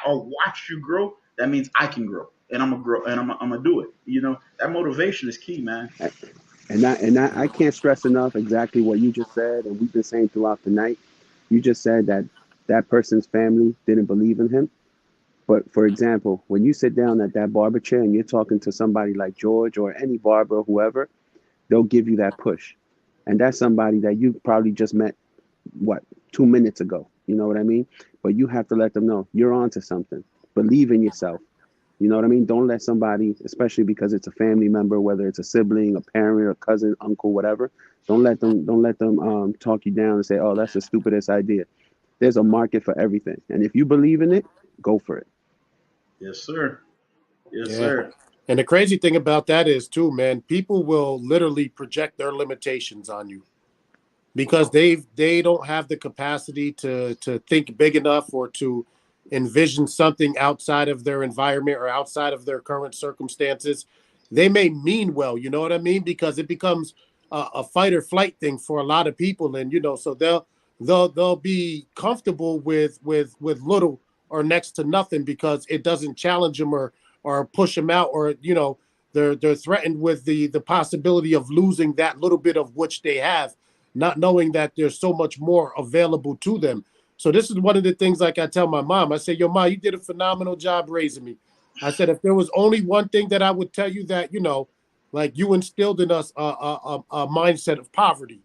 I'll watch you grow. That means I can grow, and I'm gonna grow, and I'm gonna do it. You know, that motivation is key, man. And I can't stress enough exactly what you just said, and we've been saying throughout the night. You just said that person's family didn't believe in him. But for example, when you sit down at that barber chair and you're talking to somebody like George or any barber or whoever, they'll give you that push. And that's somebody that you probably just met, 2 minutes ago. You know what I mean? But you have to let them know you're onto something. Believe in yourself. You know what I mean? Don't let somebody, especially because it's a family member, whether it's a sibling, a parent, a cousin, uncle, whatever, don't let them talk you down and say, oh, that's the stupidest idea. There's a market for everything. And if you believe in it, go for it. Yes, sir. Yes, sir. And the crazy thing about that is too, man, people will literally project their limitations on you. because they don't have the capacity to think big enough or to envision something outside of their environment or outside of their current circumstances. They may mean well, you know what I mean, because it becomes a fight or flight thing for a lot of people, and so they'll be comfortable with little or next to nothing because it doesn't challenge them or push them out, or they're threatened with the possibility of losing that little bit of which they have, not knowing that there's so much more available to them. So this is one of the things, like I tell my mom, I say, yo, Ma, you did a phenomenal job raising me. I said, if there was only one thing that I would tell you, that, like, you instilled in us a mindset of poverty,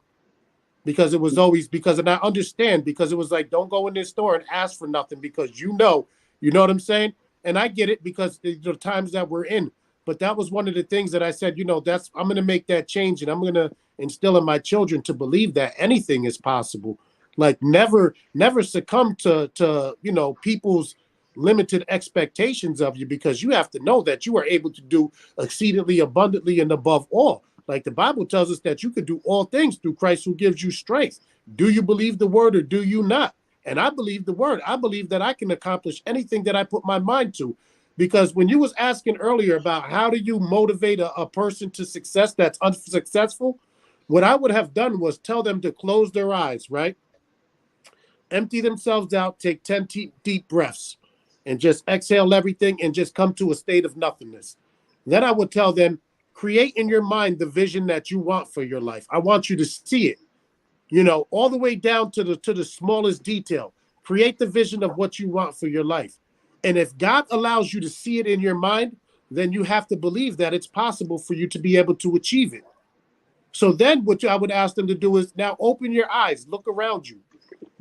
because it was always, because, and I understand, because it was like, don't go in this store and ask for nothing, because you know what I'm saying? And I get it, because the times that we're in. But that was one of the things that I said, I'm going to make that change, and I'm going to instill in my children to believe that anything is possible. Like, never succumb to people's limited expectations of you, because you have to know that you are able to do exceedingly abundantly and above all. Like the Bible tells us that you could do all things through Christ who gives you strength. Do you believe the word, or do you not? And I believe the word. I believe that I can accomplish anything that I put my mind to. Because when you was asking earlier about how do you motivate a person to success that's unsuccessful, what I would have done was tell them to close their eyes, right? Empty themselves out, take 10 deep breaths, and just exhale everything and just come to a state of nothingness. Then I would tell them, create in your mind the vision that you want for your life. I want you to see it, all the way down to the smallest detail. Create the vision of what you want for your life. And if God allows you to see it in your mind, then you have to believe that it's possible for you to be able to achieve it. So then what I would ask them to do is, now open your eyes, look around you.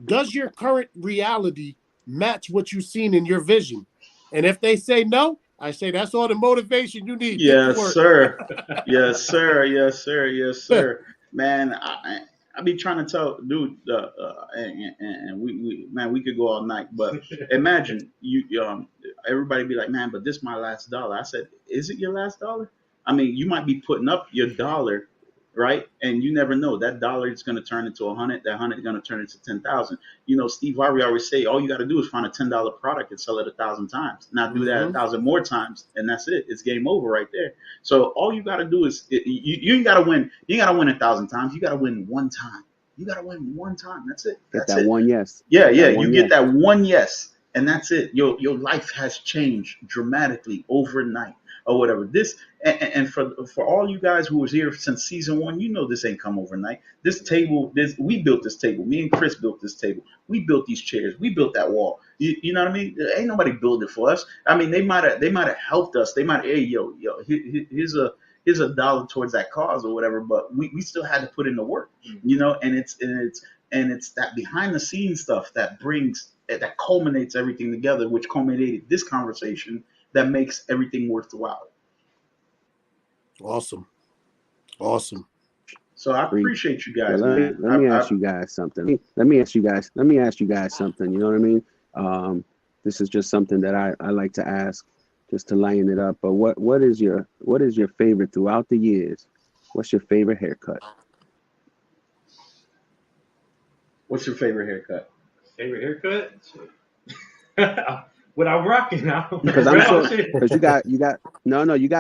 Does your current reality match what you've seen in your vision? And if they say no, I say, that's all the motivation you need. Get to Yes, work. sir. Yes, sir. Yes, sir. Yes, sir. Man, I be trying to tell dude, and we man, we could go all night, but imagine everybody be like, man, but this my last dollar. I said, is it your last dollar? I mean, you might be putting up your dollar, right? And you never know, that dollar is going to turn into 100. That 100 is going to turn into 10,000. Steve Harvey always say, all you got to do is find a $10 product and sell it 1,000 times. Now do that 1,000 more times, and that's it. It's game over right there. So all you got to do is, you ain't got to win. You got to win 1,000 times. You got to win one time. You got to win one time. That's it. Get That's that it. one yes. Yeah, yeah. That You one get yes. that one yes, and that's it. Your life has changed dramatically overnight, or whatever. And for all you guys who was here since season one, this ain't come overnight. This table, we built this table. Me and Chris built this table. We built these chairs. We built that wall. You know what I mean? Ain't nobody built it for us. I mean, they might have helped us. They might, hey, yo, here's a dollar towards that cause or whatever. But we still had to put in the work, and it's that behind the scenes stuff that culminates everything together, which culminated this conversation that makes everything worthwhile. Awesome. So I appreciate you guys, man. Let me ask you guys something. Let me ask you guys something. You know what I mean? This is just something that I like to ask, just to lighten it up. But what is your favorite throughout the years? What's your favorite haircut? What's your favorite haircut? Favorite haircut? What I'm rocking now. Because I'm sure, because you got you got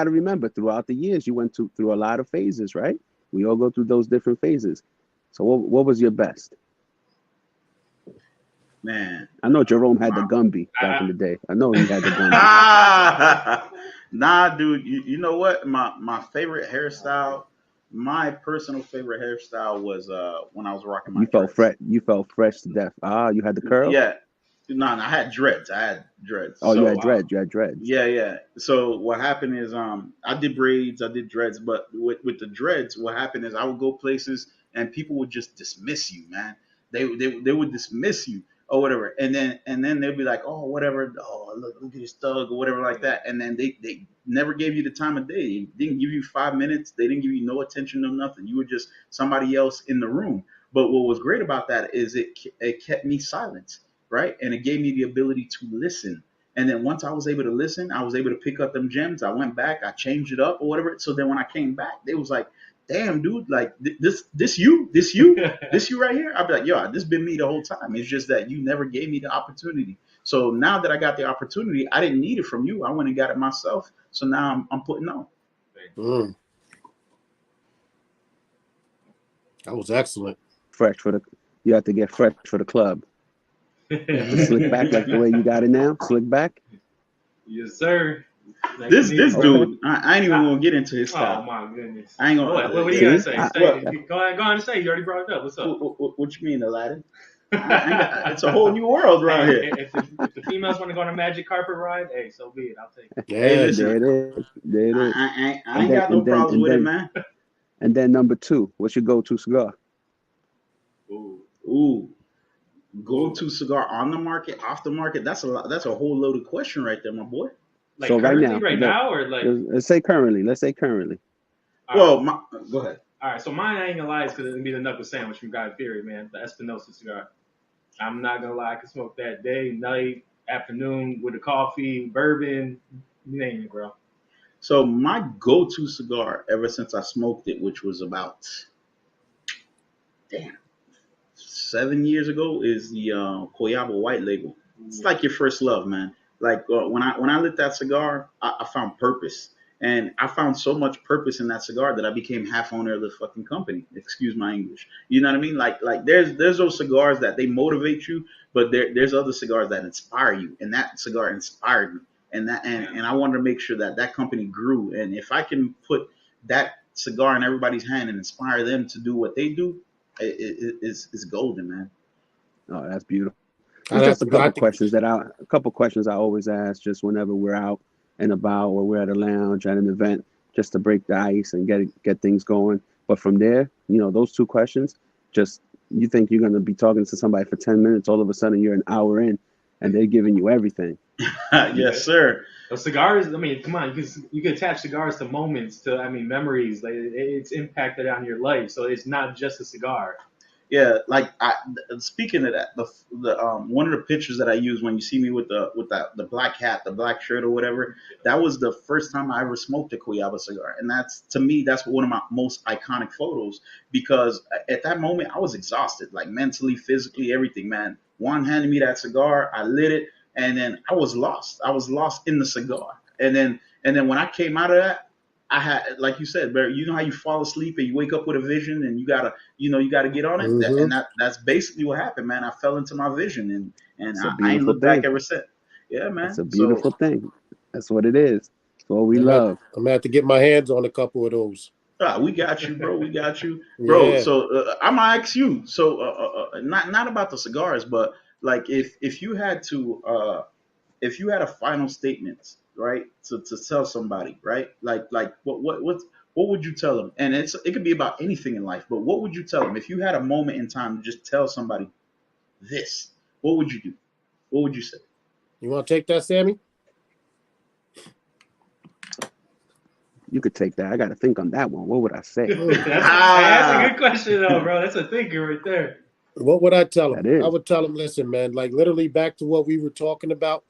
to remember, throughout the years you went through a lot of phases, right? We all go through those different phases. So what was your best? Man, I know Jerome had the Gumby back in the day. I know he had the Gumby. Nah, dude. You know what? My favorite hairstyle, my personal favorite hairstyle was when I was rocking my. You felt fresh to death. You had the curl. Yeah. No, I had dreads. Oh, you had dreads. You had dreads. Yeah. So what happened is, I did braids, I did dreads, but with the dreads, what happened is I would go places and people would just dismiss you, man. They would dismiss you or whatever, and then they'd be like, oh, whatever, oh, look at this thug or whatever like that, and then they never gave you the time of day. They didn't give you 5 minutes. They didn't give you no attention or nothing. You were just somebody else in the room. But what was great about that is it kept me silent. Right. And it gave me the ability to listen. And then once I was able to listen, I was able to pick up them gems. I went back, I changed it up or whatever. So then when I came back, they was like, damn, dude, like this you right here. I'd be like, yo, this been me the whole time. It's just that you never gave me the opportunity. So now that I got the opportunity, I didn't need it from you. I went and got it myself. So now I'm putting on. Mm. That was excellent. Fresh for the. You have to get fresh for the club. Slick back like the way you got it now. Slick back. Yes, sir. This dude, I ain't even gonna get into his style. Oh my goodness! I ain't gonna. What do you gotta say? Go on and say. You already brought it up. What's up? What you mean, Aladdin? It's a whole new world around here. If the females want to go on a magic carpet ride, hey, so be it. I'll take it. Hey, listen, there it is. There it is. I ain't got no problems with it, man. And then number 2, what's your go-to cigar? Ooh. Go-to cigar on the market, off the market. That's a whole loaded question right there, my boy. Like so right now, or like let's say currently. Well, go ahead. All right, so mine, I ain't gonna lie, it's because it'd be the knuckle sandwich from Guy Fieri, man. The Espinosa cigar. I'm not gonna lie, I can smoke that day, night, afternoon with a coffee, bourbon, you name it, bro. So my go-to cigar ever since I smoked it, which was about 7 years ago, is the Coyaba White Label. It's like your first love, man. Like when I lit that cigar, I found purpose. And I found so much purpose in that cigar that I became half owner of the fucking company. Excuse my English. You know what I mean? Like there's those cigars that they motivate you, but there's other cigars that inspire you. And that cigar inspired me. And I wanted to make sure that company grew. And if I can put that cigar in everybody's hand and inspire them to do what they do, it's golden, man. Oh, that's beautiful. Just a couple questions I always ask just whenever we're out and about or we're at a lounge at an event, just to break the ice and get things going. But from there, those 2 questions, just you think you're going to be talking to somebody for 10 minutes, all of a sudden you're an hour in and they're giving you everything. Yes, sir. Cigars, I mean, come on, you can attach cigars to moments, memories. Like it's impacted on your life, so it's not just a cigar. Yeah, like speaking of that, the one of the pictures that I use when you see me with the black hat, the black shirt or whatever, that was the first time I ever smoked a Coyaba cigar, and that's one of my most iconic photos because at that moment I was exhausted, like mentally, physically, everything. Man, Juan handed me that cigar, I lit it, and then I was lost. I was lost in the cigar, and then when I came out of that, I had, like you said, Barry, you know how you fall asleep and you wake up with a vision and you gotta get on it. Mm-hmm. That's basically what happened, man. I fell into my vision and I ain't looked back ever since. Yeah, man. It's a beautiful thing. That's what it is. That's what we love. I'm gonna have to get my hands on a couple of those. We got you, bro. We got you, bro. Yeah. So I'm gonna ask you. So not about the cigars, but like if you had a final statement, right, to tell somebody, right, like what would you tell them? And it could be about anything in life, but what would you tell them if you had a moment in time to just tell somebody this? What would you do? What would you say? You want to take that, Sammy? You could take that. I got to think on that one. What would I say? That's a good question, though, bro. That's a thinker right there. What would I tell him? I would tell him, listen, man, like literally back to what we were talking about,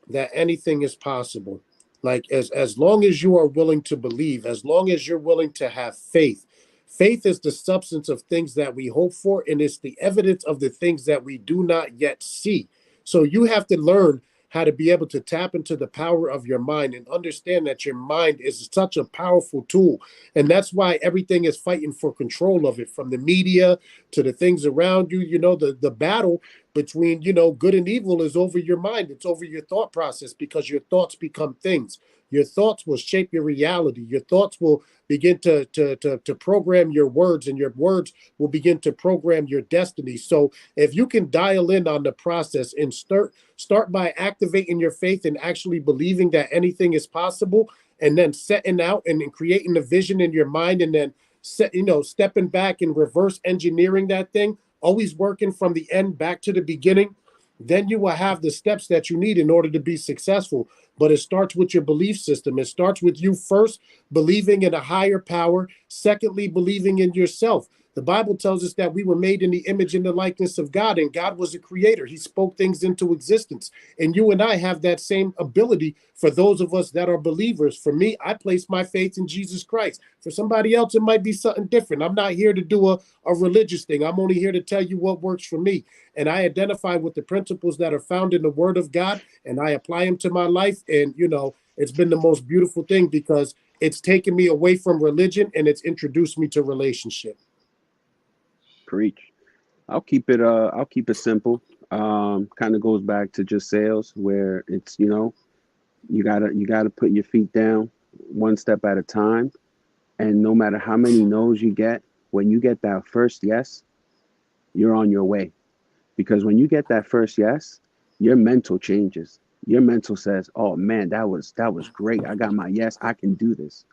that anything is possible. Like as long as you are willing to believe, as long as you're willing to have faith. Faith is the substance of things that we hope for, and it's the evidence of the things that we do not yet see. So you have to learn how to be able to tap into the power of your mind and understand that your mind is such a powerful tool. And that's why everything is fighting for control of it, from the media to the things around you. The battle between, good and evil is over your mind. It's over your thought process, because your thoughts become things. Your thoughts will shape your reality. Your thoughts will begin to program your words, and your words will begin to program your destiny. So if you can dial in on the process and start by activating your faith and actually believing that anything is possible, and then setting out and creating a vision in your mind, and then stepping back and reverse engineering that thing, always working from the end back to the beginning, then you will have the steps that you need in order to be successful. But it starts with your belief system. It starts with you first believing in a higher power. Secondly, believing in yourself. The Bible tells us that we were made in the image and the likeness of God, and God was a creator. He spoke things into existence. And you and I have that same ability for those of us that are believers. For me, I place my faith in Jesus Christ. For somebody else, it might be something different. I'm not here to do a religious thing. I'm only here to tell you what works for me. And I identify with the principles that are found in the Word of God, and I apply them to my life. And, you know, it's been the most beautiful thing because it's taken me away from religion and it's introduced me to relationship. Preach. I'll keep it simple. Kind of goes back to just sales, where it's, you know, you gotta put your feet down one step at a time. And no matter how many no's you get, when you get that first yes, you're on your way. Because when you get that first yes, your mental changes. Your mental says, oh man, that was great. I got my yes, I can do this.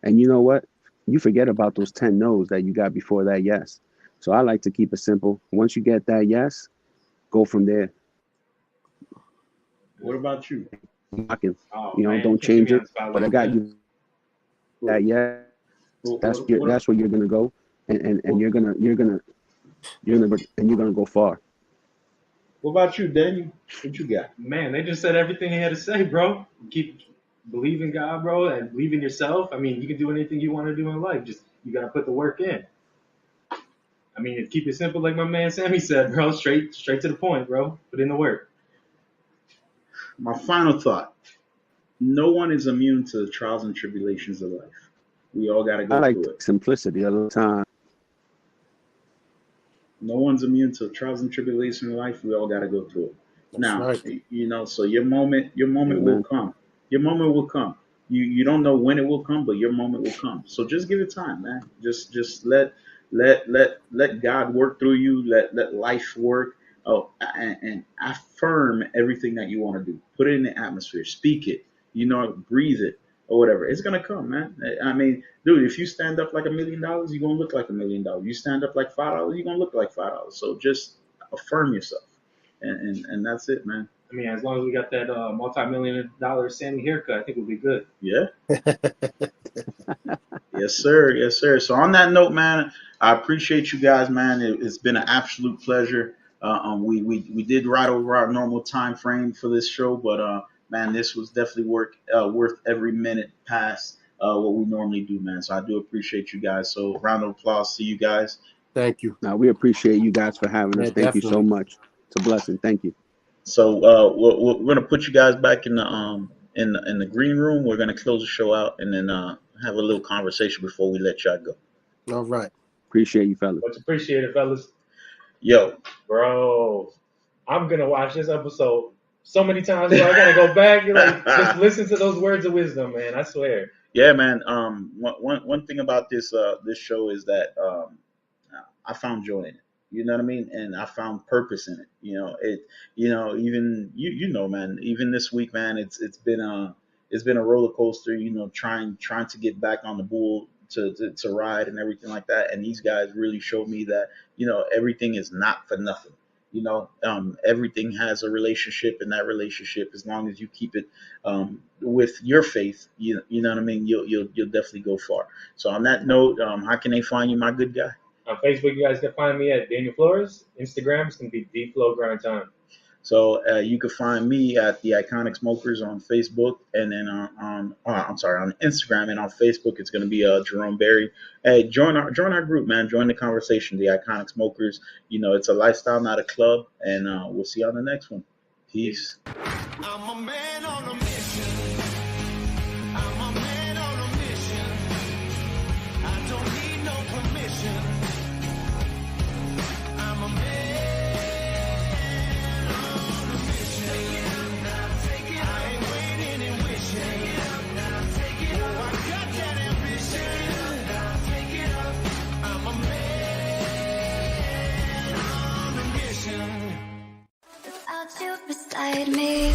And you know what? You forget about those 10 no's that you got before that yes. So I like to keep it simple. Once you get that yes, go from there. What about you? Don't change it. But I got you that yes. That's where you're gonna go, and you're gonna go far. What about you, Daniel? What you got? Man, they just said everything they had to say, bro. Believe in God, bro, and believe in yourself. I mean, you can do anything you want to do in life. Just you gotta put the work in. I mean, keep it simple, like my man Sammy said, bro. Straight to the point, bro. Put in the work. My final thought: no one is immune to the trials and tribulations of life. We all got to go through it. Simplicity all the time. No one's immune to trials and tribulations in life. We all got to go through it. That's now, right. you know, so your moment will come. Your moment will come. You don't know when it will come, but your moment will come. So just give it time, man. Just let God work through you. Let life work. Oh, and affirm everything that you want to do. Put it in the atmosphere. Speak it. You know, breathe it or whatever. It's gonna come, man. I mean, dude, if you stand up like $1 million, you're gonna look like $1 million. You stand up like $5, you're gonna look like $5. So just affirm yourself, and that's it, man. I mean, as long as we got that multi-million-dollar Sammy haircut, I think we'll be good. Yeah. Yes, sir. Yes, sir. So on that note, man, I appreciate you guys, man. It's been an absolute pleasure. We did right over our normal time frame for this show, but man, this was definitely worth every minute past what we normally do, man. So I do appreciate you guys. So round of applause to you guys. Thank you. Now we appreciate you guys for having us. Thank you so much. It's a blessing. Thank you. So we're gonna put you guys back in the green room. We're gonna close the show out and then have a little conversation before we let y'all go. All right. Appreciate you, fellas. Much appreciated, fellas. Yo, bro, I'm gonna watch this episode so many times. So I gotta go back and just listen to those words of wisdom, man. I swear. Yeah, man. One thing about this show is that I found joy in it. You know what I mean? And I found purpose in it. You know, even you know, man, even this week, man, it's been a roller coaster, you know, trying to get back on the bull to ride and everything like that. And these guys really showed me that, you know, everything is not for nothing. You know, everything has a relationship, and that relationship, as long as you keep it with your faith, you know what I mean, you'll definitely go far. So on that note, how can they find you, my good guy? On Facebook, you guys can find me at Daniel Flores. Instagram is going to be DFlow Grind Time. So you can find me at the Iconic Smokers on Facebook, and then on Instagram, and on Facebook it's going to be Jerome Berry. Hey, join our group, man. Join the conversation, the Iconic Smokers. You know, it's a lifestyle, not a club, and we'll see you on the next one. Peace. I'm a man on a mission. I'm a man on a mission. I don't need no permission. I'm a man on a mission. I ain't waiting and wishing. Oh, I got that ambition. I'm a man on a mission. Without you beside me,